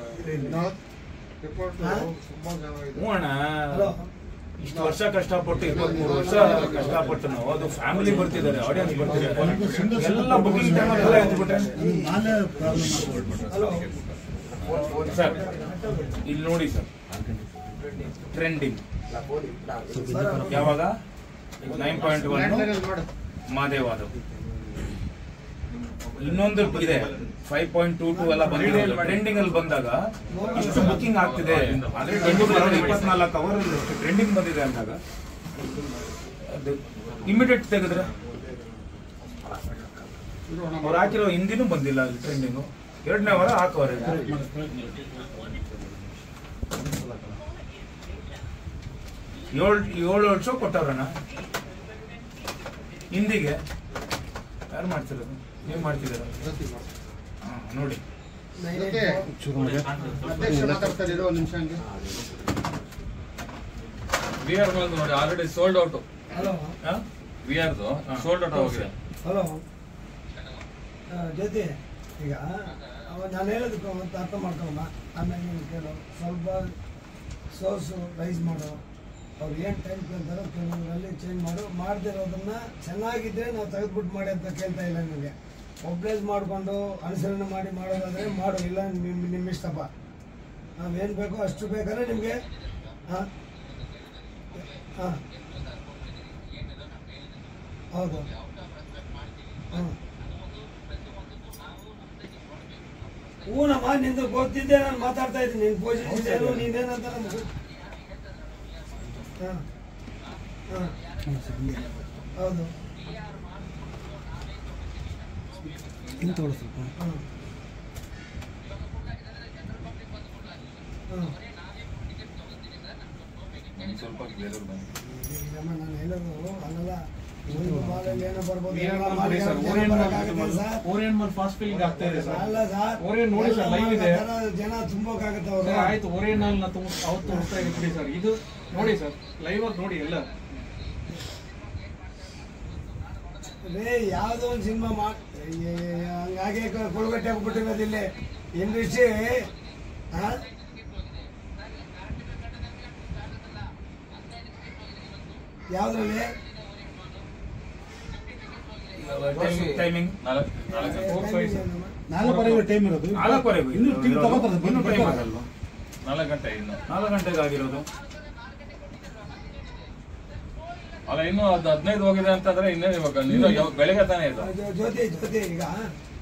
ಹ್ಞೂ ಅಣ್ಣ, ಇಷ್ಟು ವರ್ಷ ಕಷ್ಟಪಟ್ಟು 23 ವರ್ಷ ಕಷ್ಟಪಟ್ಟು ನಾವು ಅದು ಫ್ಯಾಮಿಲಿ ಬರ್ತಿದ್ದಾರೆ, ಆಡಿಯನ್ಸ್ ಬರ್ತಿದ್ದಾರೆ, ಎಲ್ಲ ಬುಕಿಂಗ್ ಟೈಮಲ್ಲಿ ಎಲ್ಲ ಎದ್ಬಿಟ್ರೆ ಸರ್. ಇಲ್ಲಿ ನೋಡಿ ಸರ್, ಟ್ರೆಂಡಿಂಗ್ ಯಾವಾಗ 9.1 ಮಾದೇವಾದ, ಇನ್ನೊಂದು ಇದೆ 5.22 ಎಲ್ಲ ಬಂದಿರೋದು. ಟ್ರೆಂಡಿಂಗ್ ಅಲ್ಲಿ ಬಂದಾಗ ಇಷ್ಟು ಬುಕಿಂಗ್ ಆಗ್ತಿದೆ ಅಂದ್ರೆ 24 ಅವರ್ ಟ್ರೆಂಡಿಂಗ್ ಬಂದಿದೆ ಅಂದಾಗ ಅದು ಇಮಿಡಿಯೇಟ್ ತೆಗೆದ್ರೆ ಅವ್ರು ಹಾಕಿರೋ ಹಿಂದಿನೂ ಬಂದಿಲ್ಲ ಅಲ್ಲಿ ಟ್ರೆಂಡಿಂಗು. 2ನೇ ವಾರ ಹಾಕವ್ರೆ. 7 ಶೋ ಕೊಟ್ಟವ್ರಣ್ಣ ಹಿಂದಿಗೆ. ಯಾರು ಮಾಡ್ತಿರೋದು? ನೀವು ಮಾಡ್ತಿದ್ದೀರ? ನೋಡಿ ನೋಡಿ already sold out. Hello, sold out ಆಗಿದೆ. ಹಲೋ ಜ್ಯೋತಿ, ಈಗ ನಾನು ಹೇಳೋದಕ್ಕೆ ಒಂದು ಅರ್ಥ ಮಾಡ್ಕೊಮ್ಮ. ಆಮೇಲೆ ನೀನು ಕೇಳೋ, ಸ್ವಲ್ಪ ಸೋರ್ಸು ರೈಸ್ ಮಾಡೋ, ಅವ್ರು ಏನು ಟೈಮ್ ಕೇಳ್ತಾರೋ ಕೆಲವರಲ್ಲಿ ಚೇಂಜ್ ಮಾಡದಿರೋದನ್ನ ಚೆನ್ನಾಗಿದ್ದರೆ ನಾವು ತೆಗೆದ್ಬಿಟ್ಟು ಮಾಡಿ ಅಂತ ಕೇಳ್ತಾ ಇಲ್ಲ ನಿಮಗೆ. ಒಬ್ಲೇಸ್ ಮಾಡಿಕೊಂಡು ಅನುಸರಣೆ ಮಾಡಿ ಮಾಡೋದಾದರೆ ಮಾಡು, ಇಲ್ಲ ನಿಮ್ಮ ಇಷ್ಟಪ್ಪ. ನಾವೇನು ಬೇಕೋ ಅಷ್ಟು ಬೇಕಾದ್ರೆ ನಿಮಗೆ. ಹಾಂ ಹಾಂ ಹೌದು. ಹಾಂ ಹೂನಮ್ಮ, ನಿಂದು ಗೊತ್ತಿದ್ದೆ, ನಾನು ಮಾತಾಡ್ತಾ ಇದ್ದೀನಿ. ನಿನ್ನ ಪೊಸಿಷನ್ ಏನು, ನೀನೇನಂತ ನಮ್ಗೆ. ಹಾಂ ಹಾಂ ಹೌದು. ಇಂಥವಳು ಸ್ವಲ್ಪ ಹಾಂ ಹಾಂ ಸ್ವಲ್ಪ ಬೇರೆ ಬಂದು ನಾನು ಹೇಳೋದು ಅಲ್ಲಲ್ಲ. ಒಂದು ಮಾಲಲ್ಲಿ ಏನೋ ಬರ್ಬೋದು, ಫಾಸ್ಟ್ ಫೀಲಿಂಗ್ ಆಗ್ತಾ ಇದೆ ಸರ್. ಅಲ್ಲ ಸರ್, ಓರಿಯನ್ ನೋಡಿ ಸರ್, ಲೈವ್ ಇದೆ. ಜನ ತುಂಬೋಕಾಗತ್ತೆ ಅವರು. ಆಯ್ತು, ಓರಿಯನ್ ಅಲ್ಲಿ ಅವತ್ತು ತೋರಿಸ್ತಾ ಇದ್ದೀವಿ ಸರ್. ಇದು ನೋಡಿ ಸರ್, ಲೈವ್ ಅಲ್ಲಿ ನೋಡಿ ಎಲ್ಲ. ರೇ, ಯಾವುದೋ ಒಂದು ಸಿನಿಮಾ ಹಂಗಾಗಿ ಕೊಳಗಟ್ಟೆ ಹೋಗ್ಬಿಟ್ಟಿರೋದಿಲ್ಲ ಇಂಡಸ್ಟ್ರಿ. ಯಾವ್ದ್ರಲ್ಲಿ ಟೈಮಿಂಗ್ 4:15 ಟೈಮ್ ಇರೋದು. 4:15 ಇನ್ನೂ ಟೀಮ್ ತಗೋತಾರೆ, ಇನ್ನೂ ಟೈಮ್ ಆಗಲ್ವಾ? 4 ಗಂಟೆ ಇನ್ನು 4 ಗಂಟೆಗೆ ಆಗಿರೋದು. ಅಲ್ಲ ಇನ್ನು 15 ಹೋಗಿದೆ ಅಂತಂದ್ರೆ ಇನ್ನೇ ಇವಾಗ ಬೆಳಗ್ಗೆ ತಾನೇ ಇದು ಜೊತೆ ಈಗ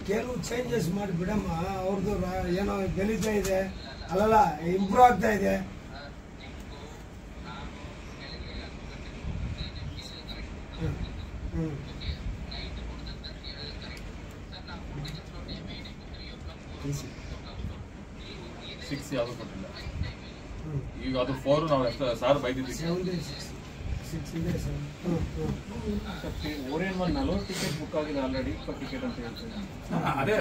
ಕೆಲವು ಚೇಂಜಸ್ ಮಾಡಿ ಬಿಡಮ್ಮ. ಅವ್ರದ್ದು ಏನೋ ಬೆಳೀತಾ ಇದೆ, ಅಲ್ಲಲ್ಲ ಇಂಪ್ರೂವ್ ಆಗ್ತಾ ಇದೆ. ಸಿಕ್ಸ್ ಯಾವ್ದು ಕೊಟ್ಟಿಲ್ಲ. ಈಗ ಅದು 4 ನಾವು ಎಷ್ಟು ಸಾರ್ ಬೈದಿದ್ದೀವಿ. ಓರಿಯನ್ 40 ಟಿಕೆಟ್ ಬುಕ್ ಆಗಿದೆ ಆಲ್ರೆಡಿ, 20 ಟಿಕೆಟ್ ಅಂತ ಹೇಳ್ತಾರೆ. ಅದೇ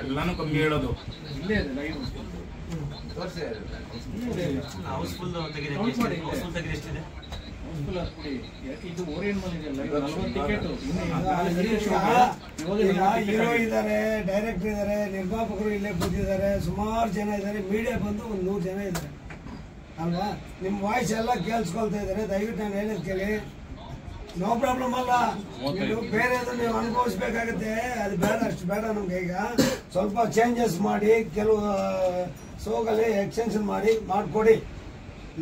ಎಲ್ಲಾನು ಕಮ್ಮಿ ಹೇಳೋದು. ಇಲ್ಲೇ ಇದೆ ಲೈವ್ ಹೌಸ್ಫುಲ್ ತೆಗೆದು ಎಷ್ಟಿದೆ? ಯಾಕೆ ಇದು ಓರಿಯನ್ ಇದೆಯಲ್ಲ 40 ಟಿಕೆಟ್. ಹೀರೋ ಇದ್ದಾರೆ, ಡೈರೆಕ್ಟರ್ ಇದ್ದಾರೆ, ನಿರ್ಮಾಪಕರು ಇಲ್ಲೇ ಕೂತಿದ್ದಾರೆ, ಸುಮಾರು ಜನ ಇದ್ದಾರೆ, ಮೀಡಿಯಾ ಬಂದು ಒಂದು 100 ಜನ ಇದ್ದಾರೆ ಅಲ್ವಾ. ನಿಮ್ಮ ವಾಯ್ಸ್ ಎಲ್ಲ ಕೇಳಿಸ್ಕೊಳ್ತಾ ಇದ್ದಾರೆ. ದಯವಿಟ್ಟು ನಾನು ಹೇಳಿದ್ ಕೇಳಿ, ನೋ ಪ್ರಾಬ್ಲಮ್ ಅಲ್ಲ. ನೀವು ಬೇರೆದು ನೀವು ಅನುಭವಿಸ್ಬೇಕಾಗತ್ತೆ, ಅದು ಬೇಡ, ಅಷ್ಟು ಬೇಡ ನಮ್ಗೆ. ಈಗ ಸ್ವಲ್ಪ ಚೇಂಜಸ್ ಮಾಡಿ, ಕೆಲವು ಶೋಗಲ್ಲಿ ಎಕ್ಸ್ಟೆನ್ಷನ್ ಮಾಡಿಕೊಡಿ.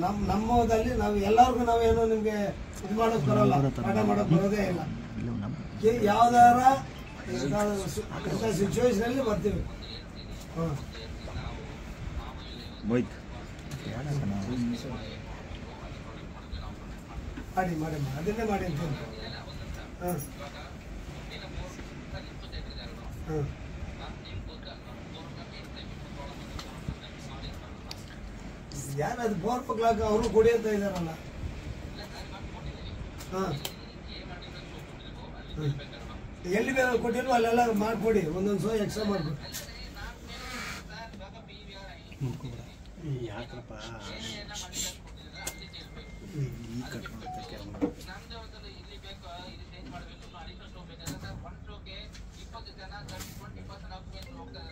ನಮ್ಮದಲ್ಲಿ ನಾವು ಎಲ್ಲರಿಗೂ ನಾವೇನು ನಿಮ್ಗೆ ಇದು ಮಾಡೋಕ್ ಬರೋಲ್ಲ, ಪಾಠ ಮಾಡೋಕ್ ಬರೋದೇ ಇಲ್ಲ. ಯಾವ್ದಾರ ಸಿಚುವೇಶನ್ ಅಲ್ಲಿ ಬರ್ತೀವಿ. ಮಾಡಿ ಅದನ್ನೇ ಮಾಡಿ ಅಂತೀನಿ. ಯಾರದು 4 o'clock ಅವರು ಕುಡಿಯಂತ ಇದಾರಲ್ಲ. ಎಲ್ಲಿ ಬೇರೆ ಕೊಟ್ಟಿಲ್ವೋ ಅಲ್ಲೆಲ್ಲ ಮಾಡ್ಕೊಡಿ, ಒಂದೊಂದು ಶೋ ಎಕ್ಸ್ಟ್ರಾ ಮಾಡ್ಕೊಡಿ. ಯಾಕಪ್ಪ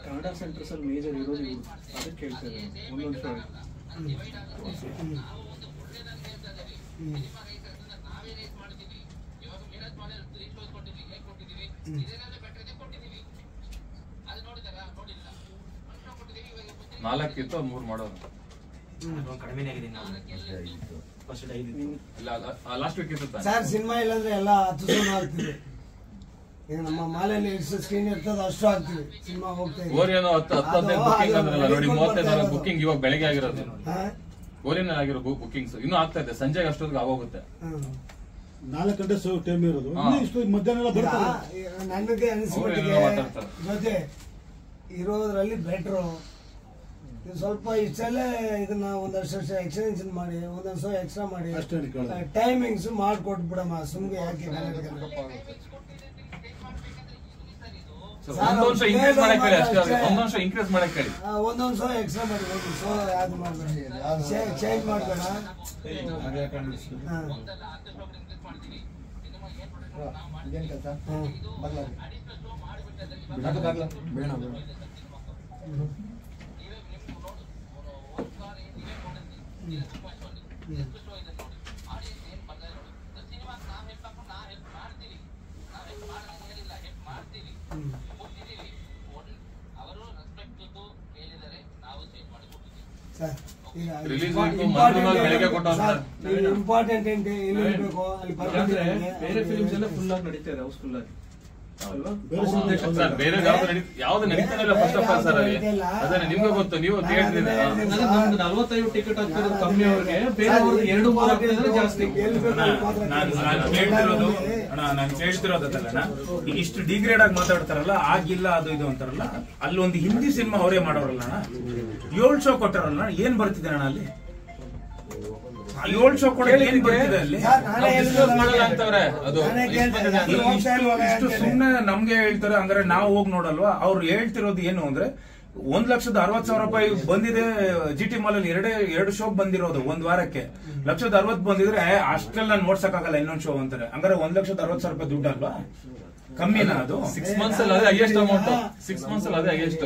ಕನ್ನಡ ಸೆಂಟರ್ಸ್ ಅಲ್ಲಿ ಮೇಜರ್ ಇರೋದು ಇವರು, ಅದಕ್ಕೆ ಹೇಳ್ತಾರೆ ಒಂದೊಂದು ಶೋ. ನಾಲ್ಕಿತ್ತು 3 ಮಾಡೋದು. ಕಡಿಮೆ ಆಗಿದೆ. ಲಾಸ್ಟ್ ವೀಕ್ ಇತ್ತು ಸರ್. ಸಿನಿಮಾ ಇಲ್ಲಾಂದ್ರೆ ಎಲ್ಲ 10 ಶೋ ಆಗ್ತಿದೆ. ಈಗ ನಮ್ಮ ಮಾಲೆಯಲ್ಲಿ ಎಷ್ಟು ಸ್ಕ್ರೀನ್ ಇರ್ತದೆ ಅಷ್ಟು ಆಗ್ತಿದೆ. ಸಿನಿಮಾ ಹೋಗ್ತಾ ಇದೆ. ಓರಿಯನ್ 10-15 ಬುಕಿಂಗ್ ಅಂದ್ರಲ್ಲ ನೋಡಿ, 34 ಬುಕಿಂಗ್ ಇವಾಗ ಬೆಳಗ್ಗೆ ಆಗಿರೋದು. ಓರಿಯನ್ ಆಗಿರೋ ಬುಕಿಂಗ್ಸ್ ಇನ್ನೂ ಆಗ್ತಾ ಇದೆ. ಸಂಜೆಗೆ ಅಷ್ಟೊತ್ತಿಗೆ ಆಗೋಗುತ್ತೆ. 4 ಗಂಟೆ ಶೋ ಟೈಮ್ ಇರೋದು, ಇಷ್ಟು ಮಧ್ಯಾಹ್ನ ಎಲ್ಲ ಬರ್ತಾರೆ. ನನಗೆ ಅನಿಸ್ಬಿಟ್ಟಿಗೆ ಜೊತೆ ಇರೋದ್ರಲ್ಲಿ ಬೆಟ್ರು. ಸ್ವಲ್ಪ ಇಷ್ಟಲ್ಲೇ ಇದನ್ನ ಒಂದಷ್ಟು ವರ್ಷ ಎಕ್ಸ್ಟೆನ್ಷನ್ ಮಾಡಿ, ಒಂದೊಂದು ಶೋ ಎಕ್ಸ್ಟ್ರಾ ಮಾಡಿ, ಟೈಮಿಂಗ್ಸ್ ಮಾಡ್ಕೊಟ್ಬಿಡಮ್ಮ. ಸುಮ್ಗೆ ಯಾಕೆ ಒಂದೊಂದು ಶೋ ಇನ್ಕ್ರೀಸ್ ಮಾಡಕ್ ಹೇಳಿ ಅಷ್ಟೇ. ಒಂದೊಂದು ಶೋ ಇನ್ಕ್ರೀಸ್ ಮಾಡಕ್ ಹೇಳಿ, ಒಂದೊಂದು ಶೋ ಎಕ್ಸ್ಟ್ರಾ ಮಾಡಿ. ಒಂದು ಶೋ ಯಾವ್ದು ಮಾಡ್ಬೇಡ, ಚೇಂಜ್ ಮಾಡ್ಬೇಡ. ಇಂಪಾರ್ಟೆಂಟ್ ಎಲ್ಲಿ ಇರಬೇಕು ಅಲ್ಲಿ ಬೇರೆ ಫಿಲ್ಮ್ಸ್ ಎಲ್ಲ ಫುಲ್ ಆಗಿ ನಡೀತಾರೆ, ಹೌಸ್ಫುಲ್ ಆಗಿ. ಬೇರೆ ಯಾವ್ದು ನಡೀತಾನಿಲ್ಲ ಫಸ್ಟ್ ಆಫ್ ಆಲ್ ಸರ್. ಅದನ್ನ ನಿಮ್ಗೆ ಗೊತ್ತು, ನೀವು ಥಿಯೇಟರ್ 45 ಟಿಕೆಟ್ ಆಗ್ತಿರೋದು ಕಮ್ಮಿ ಅವ್ರಿಗೆ, ಬೇರೆ 2-3 ಆಗ್ತಿದ್ರೆ ಜಾಸ್ತಿ. ನಾನು ಕೇಳ್ತಿರೋದಲ್ಲ, ಈಗ ಇಷ್ಟು ಡಿಗ್ರೇಡ್ ಆಗಿ ಮಾತಾಡ್ತಾರಲ್ಲ, ಆಗಿಲ್ಲ ಅದು ಇದು ಅಂತಾರಲ್ಲ. ಅಲ್ಲಿ ಒಂದು ಹಿಂದಿ ಸಿನಿಮಾ ಅವರೇ ಮಾಡೋರಲ್ಲ ಅಣ್ಣ, 7 ಶೋ ಕೊಟ್ಟಾರಲ್ಲ. ಏನ್ ಬರ್ತಿದೆ ಅಣ್ಣ ಅಲ್ಲಿ? 7 ಶೋ ಕೊಡ ಏನ್ ಬರ್ತಿದೆ ಅಲ್ಲಿ? ಇಷ್ಟು ಸುಮ್ನೆ ನಮ್ಗೆ ಹೇಳ್ತಾರೆ ಅಂದ್ರೆ ನಾವು ಹೋಗಿ ನೋಡಲ್ವಾ? ಅವ್ರು ಹೇಳ್ತಿರೋದು ಏನು ಅಂದ್ರೆ 1,60,000 ರೂಪಾಯಿ ಬಂದಿದೆ GT ಮಾಲ್ ಅಲ್ಲಿ. 2 ಶೋ ಬಂದಿರೋದು ಒಂದ್ ವಾರಕ್ಕೆ. 1,60,000 ಬಂದಿದ್ರೆ ಅಷ್ಟೆಲ್ಲ ನೋಡ್ಸಕ್ಕಾಗಲ್ಲ ಇನ್ನೊಂದು ಶೋ ಅಂತಾರೆ. ಹಂಗಾರೆ 1,60,000 ರೂಪಾಯಿ ದುಡ್ಡು ಅಲ್ವಾ? ಕಮ್ಮಿನಾ ಅದು? 6 ಮಂತ್ಸ್ ಅಲ್ಲಿ ಅದೇ ಹೈಯೆಸ್ಟ್ ಅಮೌಂಟ್. 6 ಮಂತ್ಸ್ ಅಲ್ಲಿ ಅದೇ ಹೈಯೆಸ್ಟ್.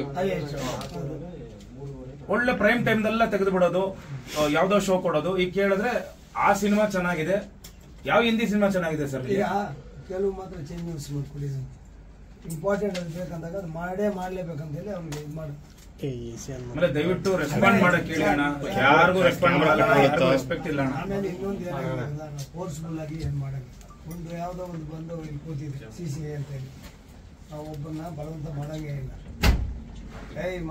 ಒಳ್ಳೆ ಪ್ರೈಮ್ ಟೈಮ್ ದೆಲ್ಲ ತೆಗೆದು ಬಿಡೋದು, ಯಾವ್ದೋ ಶೋ ಕೊಡೋದು. ಈಗ ಕೇಳಿದ್ರೆ ಆ ಸಿನಿಮಾ ಚೆನ್ನಾಗಿದೆ, ಯಾವ ಹಿಂದಿ ಸಿನಿಮಾ ಚೆನ್ನಾಗಿದೆ ಸರ್? ಈಗ ಕೆಲವು ಮಾತ್ರ ಚೇಂಜಸ್ ಮಾಡ್ಕೊಡಿ. ಇಂಪಾರ್ಟೆಂಟ್ ಅದು ಬೇಕಂದಾಗ ಅದು ಮಾಡಲೇಬೇಕಂತ ಹೇಳಿ ಅವ್ರಿಗೆ ಇದು ಮಾಡಿ ಆಮೇಲೆ ದಯವಿಟ್ಟು ರೆಸ್ಪಾಂಡ್ ಮಾಡಕ್ ಹೇಳಿ ಅಣ್ಣ, ಯಾರಿಗೂ ರೆಸ್ಪಾಂಡ್ ಮಾಡಲ್ಲ, ಯಾರಿಗೂ ರೆಸ್ಪೆಕ್ಟ್ ಇಲ್ಲ ಅಣ್ಣ. ಆಮೇಲೆ ಇನ್ನೊಂದು ಫೋರ್ಸ್ಫುಲ್ ಆಗಿ ಏನ್ ಮಾಡಲ್ಲ. ಒಂದು ಯಾವ್ದೋ ಒಂದು ಬಂದು ಇಲ್ಲಿ ಕೂತಿದ್ರು CCA ಅಂತ ಹೇಳಿ, ನಾವು ಒಬ್ಬನ್ನ ಬಲವಂತ ಮಾಡಂಗೇ ಇಲ್ಲ.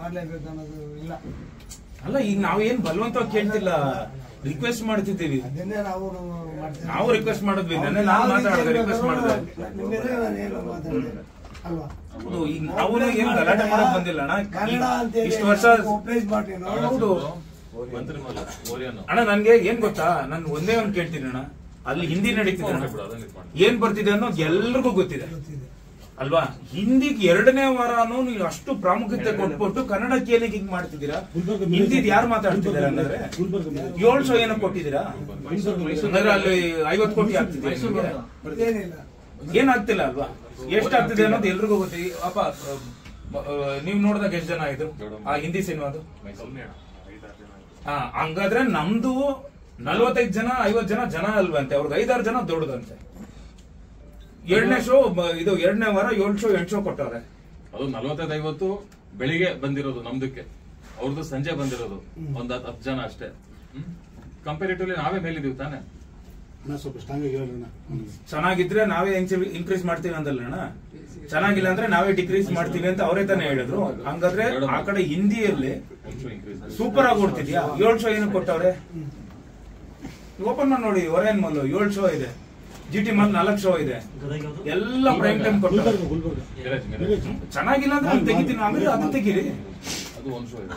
ಮಾಡ್ಲೇಬೇಕು ಅನ್ನೋದು ಇಲ್ಲ. ಅಲ್ಲ, ಈಗ ನಾವೇನ್ ಬಲವಂತ ಕೇಳ್ತಿಲ್ಲ, ರಿಕ್ವೆಸ್ಟ್ ಮಾಡ್ತಿದ್ದೀವಿ. ಅದನ್ನೇ ನಾವು ಮಾಡ್ತೀವಿ. ನಾವು ರಿಕ್ವೆಸ್ಟ್ ಮಾಡಿದ್ವಿ, ನೆನ್ನೆ ನಾನು ಮಾತಾಡಿದೆ, ರಿಕ್ವೆಸ್ಟ್ ಮಾಡಿದೆ ಅಲ್ವಾ. ಹೌದು, ಈಗ ನಾವು ಏನ್ ಗಲಾಟೆ ಮಾಡಕ್ ಬಂದಿಲ್ಲ ಅಣ್ಣ. ಕನ್ನಡ ಅಂತ ಇಷ್ಟು ವರ್ಷ ಹೌದು ಅಣ್ಣ. ನನ್ಗೆ ಏನ್ ಗೊತ್ತಾ, ನಾನು ಒಂದೇ ಒಂದ್ ಕೇಳ್ತೀನಿ ಅಣ್ಣ, ಅಲ್ಲಿ ಹಿಂದಿ ನಡೀತಿದೆ, ಏನ್ ಬರ್ತಿದೆ ಅನ್ನೋದು ಎಲ್ರಿಗೂ ಗೊತ್ತಿದೆ ಅಲ್ವಾ. ಹಿಂದಿಗೆ 2ನೇ ವಾರನೂ ನೀವು ಅಷ್ಟು ಪ್ರಾಮುಖ್ಯತೆ ಕೊಟ್ಬಿಟ್ಟು ಕನ್ನಡಕ್ಕೆ ಏನಕ್ಕೆ ಹಿಂಗ್ ಮಾಡ್ತಿದ್ದೀರಾ? ಹಿಂದಿದ್ ಯಾರು ಮಾತಾಡ್ತಿದ್ದೀರಾ ಅಂದ್ರೆ 7 ಶೋ ಏನೋ ಕೊಟ್ಟಿದ್ದೀರಾ? ಅಂದ್ರೆ ಅಲ್ಲಿ 50 ಕೋಟಿ ಆಗ್ತಿದೆ, ಏನಾಗ್ತಿಲ್ಲ ಅಲ್ವಾ. ಎಷ್ಟಾಗ್ತಿದೆ ಅನ್ನೋದು ಎಲ್ರಿಗೂ ಗೊತ್ತಿದೆ. ಅಪ್ಪ ನೀವ್ ನೋಡಿದಾಗ ಎಷ್ಟು ಜನ ಇದ್ರು ಆ ಹಿಂದಿ ಸಿನಿಮಾದು? ಹಂಗಾದ್ರೆ ನಮ್ದು 45 ಜನ 50 ಜನ ಅಲ್ವಂತೆ, ಅವ್ರಿಗೆ 5-6 ಜನ ದೊಡ್ಡದಂತೆ. 2ನೇ ಶೋ ಇದು 2ನೇ ವಾರ 7 ಶೋ 8 ಶೋ ಕೊಟ್ಟವ್ರೆ. ಅದು 45-50 ಬೆಳಿಗ್ಗೆ ಬಂದಿರೋದು ನಮ್ದಕ್ಕೆ, ಅವ್ರದ್ದು ಸಂಜೆ ಬಂದಿರೋದು ಒಂದ್ 10 ಜನ ಅಷ್ಟೇ. ಕಂಪೇರಿಟಿವ್ಲಿ ನಾವೇ ಮೇಲಿದೀವಿ ತಾನೆ. ಸ್ವಲ್ಪ ಸ್ಟ್ರಾಂಗ್ ಆಗಿ ಹೇಳೋಣ. ಚೆನ್ನಾಗಿದ್ರೆ ನಾವೇ ಇನ್ಕ್ರೀಸ್ ಮಾಡ್ತೀವಿ ಅಂದಲ್ಲ, ಚೆನ್ನಾಗಿಲ್ಲ ಅಂದ್ರೆ ನಾವೇ ಡಿಕ್ರೀಸ್ ಮಾಡ್ತೀವಿ ಅಂತ ಅವರೇ ತಾನೇ ಹೇಳಿದ್ರು. ಹಂಗಾದ್ರೆ ಆ ಕಡೆ ಹಿಂದಿಯಲ್ಲಿ ಸೂಪರ್ ಆಗಿ ಓಡ್ತಿದ್ಯಾ. 7 ಶೋ ಏನು ಕೊಟ್ಟವ್ರೆ? ಓಪನ್ ಮಾಡಿ ನೋಡಿ, ಒರೇನ್ ಮಾಲ್ 7 ಶೋ ಇದೆ, GT ಮಾಲ್ 4 ಶೋ ಇದೆ, ಎಲ್ಲ ಪ್ರೈಮ್ ಟೈಮ್ ಕೊಟ್ಟವ್ರೆ. ಚೆನ್ನಾಗಿಲ್ಲ ಅಂದ್ರೆ ಅದು ತೆಗಿತೀನಿ, ಆಮೇಲೆ ಅದು ತೆಗೀರಿ. ಅದು 1 ಶೋ ಇದೆ,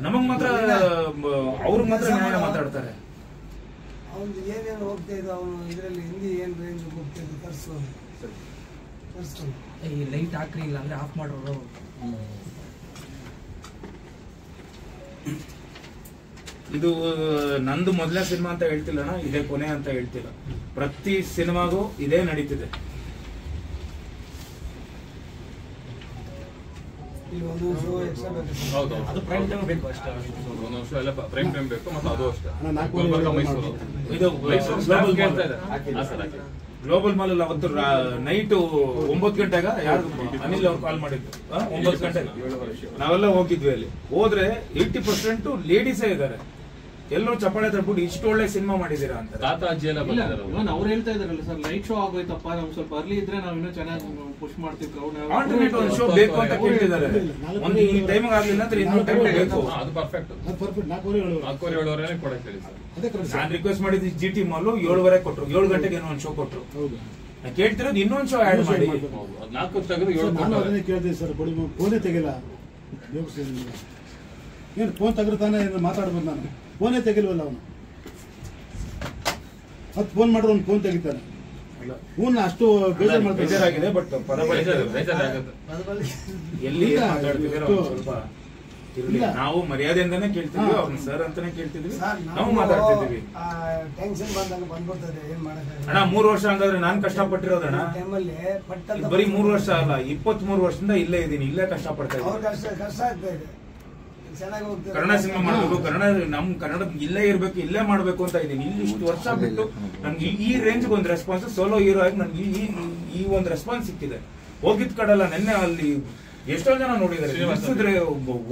ನಮಗ್ ಮಾತ್ರ ಅವ್ರಿಗೆ ಮಾತ್ರ ನ್ಯಾಯ ಮಾತಾಡ್ತಾರೆ. ಅವ್ನು ಏನೇನು ಹೋಗ್ತಾ ಇದ್ದ, ಅವನು ಇದರಲ್ಲಿ ಹಿಂದಿ ಏನ್ ರೇಂಜ್ ಹೋಗ್ತಾ ಇದ್ದ ತರ್ಸ್ಕೊಂಡು ಈ ಲೈಟ್ ಹಾಕ್ರಿ, ಇಲ್ಲ ಅಂದ್ರೆ ಆಫ್ ಮಾಡೋರು. ಇದು ನಂದು ಮೊದಲನೇ ಸಿನಿಮಾ ಅಂತ ಹೇಳ್ತಿಲ್ಲ ಅಣ್ಣ, ಇದೇ ಕೊನೆ ಅಂತ ಹೇಳ್ತಿಲ್ಲ. ಪ್ರತಿ ಸಿನಿಮಾಗೂ ಇದೇ ನಡೀತಿದೆ. ಅದು ಪ್ರೈಮ್ ಟೈಮ್ ಬೇಕು ಅಷ್ಟೇ. ಒಂದೊಂದು ಶೋ ಎಲ್ಲ ಪ್ರೈಮ್ ಟೈಮ್ ಬೇಕು, ಮತ್ತೆ ಅದು ಅಷ್ಟೇ. ಮೈಸೂರು ಇದು ಸರ್ ಗ್ಲೋಬಲ್ ಮಾಲ್ ಅಲ್ಲಿ ಅವತ್ತು ನೈಟ್ 9 ಗಂಟೆಗ ಯಾರು ಅನಿಲ್ ಅವ್ರು ಕಾಲ್ ಮಾಡಿದ್ರು, 9 ಗಂಟೆಗೆ ನಾವೆಲ್ಲ ಹೋಗಿದ್ವಿ. ಅಲ್ಲಿ ಹೋದ್ರೆ 80% ಲೇಡೀಸೇ ಇದಾರೆ. ಎಲ್ಲರೂ ಚಪ್ಪಾಳೆ ತಟ್ಬಿಟ್ಟು ಇಷ್ಟು ಒಳ್ಳೆ ಸಿನಿಮಾ ಮಾಡಿದೀರಾ ಅಂತ. ತಾತ ಅಜ್ಜಿ ಎಲ್ಲ ಬಂದಿದ್ದಾರೆ. ಅವ್ರು ಹೇಳ್ತಾ ಇದಾರಲ್ಲ ಸರ್, ಲೈಟ್ ಶೋ ಆಗೋಯ್ತಪ್ಪ, ನಮ್ ಸ್ವಲ್ಪ ಅರ್ಲಿ ಇದ್ರೆ ನಾವ್ ಇನ್ನೂ ಚೆನ್ನಾಗಿ ಪುಷ್ ಮಾಡ್ತಿದ್ರು. ಆಲ್ಟರ್ನೇಟ್ ಒಂದು ಶೋ ಬೇಕು ಅಂತ ಕೇಳ್ತಿದ್ದಾರೆ. ಒಂದು ಈ ಟೈಮ್ ಆಗ್ಲಿಲ್ಲ ಅಂದ್ರೆ ಇನ್ನೊಂದು ಟೈಮ್ ಬೇಕು. ಅದು ಪರ್ಫೆಕ್ಟ್. 4:07 ಕೊಡಕ್ಕೆ ಹೇಳಿ ಸರ್. ನಾನ್ ರಿಕ್ವೆಸ್ಟ್ ಮಾಡಿದ್ದು GT ಮಾಲ್ 7:30 ಕೊಟ್ರು, 7 ಗಂಟೆಗೆ ಏನೋ ಒಂದು ಶೋ ಕೊಟ್ರು. ನಾನು ಕೇಳ್ತಿರೋದು ಇನ್ನೊಂದು ಶೋ ಆಡ್ ಮಾಡಿ. 4 ತೆಗೆದು 7 ನಾನು ಅದನ್ನೇ ಕೇಳ್ತೀನಿ ಸರ್. ಫೋನೇ ತೆಗಿಲ್ಲ, ಏನು ಫೋನ್ ತೆಗೆದು ಮಾತಾಡ್ಬೋದು. ನಾನು ಫೋನೇ ತೆಗಿಲ್ವಲ್ಲ ಅವನು. 10 ಫೋನ್ ಮಾಡಿದ್ರೆ ಒಂದು ಫೋನ್ ತೆಗಿತಾನೆ. ಫೋನ್ ಅಷ್ಟು ಬೇಜಾರಾಗಿದೆ. ಬಟ್ ಎಲ್ಲಿ ಸ್ವಲ್ಪ ಇರ್ಲಿ, ನಾವು ಮರ್ಯಾದೆಯಿಂದಾನೇ ಕೇಳ್ತಿದ್ವಿ, ಅವ್ರನ್ನ ಸರ್ ಅಂತಾನೆ ಕೇಳ್ತಿದ್ವಿ, ನಾವು ಮಾತಾಡ್ತಿದ್ವಿ. ಟೆನ್ಷನ್ ಬಂದಾಗ ಬಂದ್ಬಿಡ್ತದೆ, ಏನ್ ಮಾಡಕ್ಕಾಗಲ್ಲ ಅಣ್ಣ. 3 ವರ್ಷ ಹಂಗಾದ್ರೆ ನಾನ್ ಕಷ್ಟಪಟ್ಟಿರೋದಣ್ಣ. ಟೈಮಲ್ಲಿ ಬರೀ 3 ವರ್ಷ ಅಲ್ಲ, 23 ವರ್ಷದಿಂದ ಇಲ್ಲೇ ಇದೀನಿ, ಇಲ್ಲೇ ಕಷ್ಟಪಡ್ತಾ ಇದ್ದೀನಿ. ಕಷ್ಟ ಆಗ್ತಾ ಇದೆ. ಚೆನ್ನಾಗಿ ಹೋಗ್ತದೆ. ಕನ್ನಡ ಸಿನಿಮಾ ಮಾಡ್ಬೇಕು, ಕನ್ನಡ ಇಲ್ಲೇ ಇರ್ಬೇಕು, ಇಲ್ಲೇ ಮಾಡ್ಬೇಕು ಅಂತ ಇದೀನಿ. ಇಲ್ಲಿ ಇಷ್ಟು ವರ್ಷ ಬಿಟ್ಟು ನನ್ಗೆ ಈ ರೇಂಜ್ ಒಂದು ರೆಸ್ಪಾನ್ಸ್, ಸೋಲೋ ಹೀರೋ ಆಗಿ ನನ್ಗೆ ಈ ಒಂದು ರೆಸ್ಪಾನ್ಸ್ ಸಿಕ್ಕಿದೆ. ಹೋಗಿದ್ ಕಡೆಲ್ಲ ನೆನ್ನೆ ಅಲ್ಲಿ ಎಷ್ಟೋ ಜನ ನೋಡಿದ್ದಾರೆ,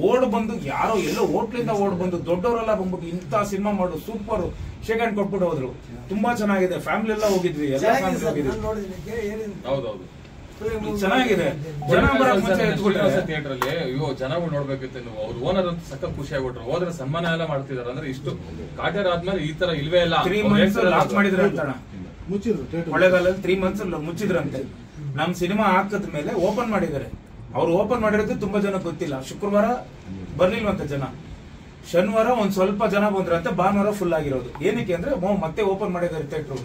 ಓಡ್ ಬಂದು ಯಾರೋ ಎಲ್ಲೋ ಹೋಟ್ಲಿಂದ ಓಡ್ ಬಂದು ದೊಡ್ಡವರೆಲ್ಲ ಬಂದ್ಬಿಟ್ಟು ಇಂಥ ಸಿನಿಮಾ ಮಾಡು ಸೂಪರ್ ಶೇಕ್ ಹ್ಯಾಂಡ್ ಕೊಟ್ಬಿಟ್ಟು ಹೋದ್ರು. ತುಂಬಾ ಚೆನ್ನಾಗಿದೆ. ಫ್ಯಾಮಿಲಿ ಎಲ್ಲ ಹೋಗಿದ್ವಿ, ಎಲ್ಲ ಫ್ಯಾಮಿಲಿ ಹೋಗಿದ್ವಿ. ಹೌದೌದು, ಚೆನ್ನಾಗಿದೆ. ಜನ ಬರೋಕ್ ಮುಂಚೆ ಥಿಯೇಟರ್ ಅಲ್ಲಿ ಅಯ್ಯೋ ಜನಗಳು ನೋಡ್ಬೇಕಿತ್ತು. ಅವ್ರ ಓನರ್ ಅಂತ ಸಖತ್ ಖುಷಿ ಆಗ್ಬಿಟ್ರು. ಹೋದ್ರೆ ಸನ್ಮಾನ ಎಲ್ಲ ಮಾಡ್ತಿದಾರೆ. ಅಂದ್ರೆ ಇಷ್ಟು ಕಾಟೇರ್ ಆದ್ಮೇಲೆ ಈ ತರ ಇಲ್ವೇ ಇಲ್ಲ. 3 months ಲಾಕ್ ಮಾಡಿದ್ರೆ ಅಂತ ಮುಚ್ಚಿದ್ರು. ಮಳೆಗಾಲದಲ್ಲಿ 3 months ಮುಚ್ಚಿದ್ರಂತೆ. ನಮ್ ಸಿನಿಮಾ ಹಾಕದ ಮೇಲೆ ಓಪನ್ ಮಾಡಿದ್ದಾರೆ. ಅವ್ರು ಓಪನ್ ಮಾಡಿರೋದು ತುಂಬಾ ಜನ ಗೊತ್ತಿಲ್ಲ. ಶುಕ್ರವಾರ ಬರ್ಲಿಲ್ವಂತ ಜನ, ಶನಿವಾರ ಒಂದ್ ಸ್ವಲ್ಪ ಜನ ಬಂದ್ರಂತೆ, ಭಾನುವಾರ ಫುಲ್ ಆಗಿರೋದು. ಏನಕ್ಕೆ ಅಂದ್ರೆ ಮತ್ತೆ ಓಪನ್ ಮಾಡಿದ್ದಾರೆ ಥಿಯೇಟರ್.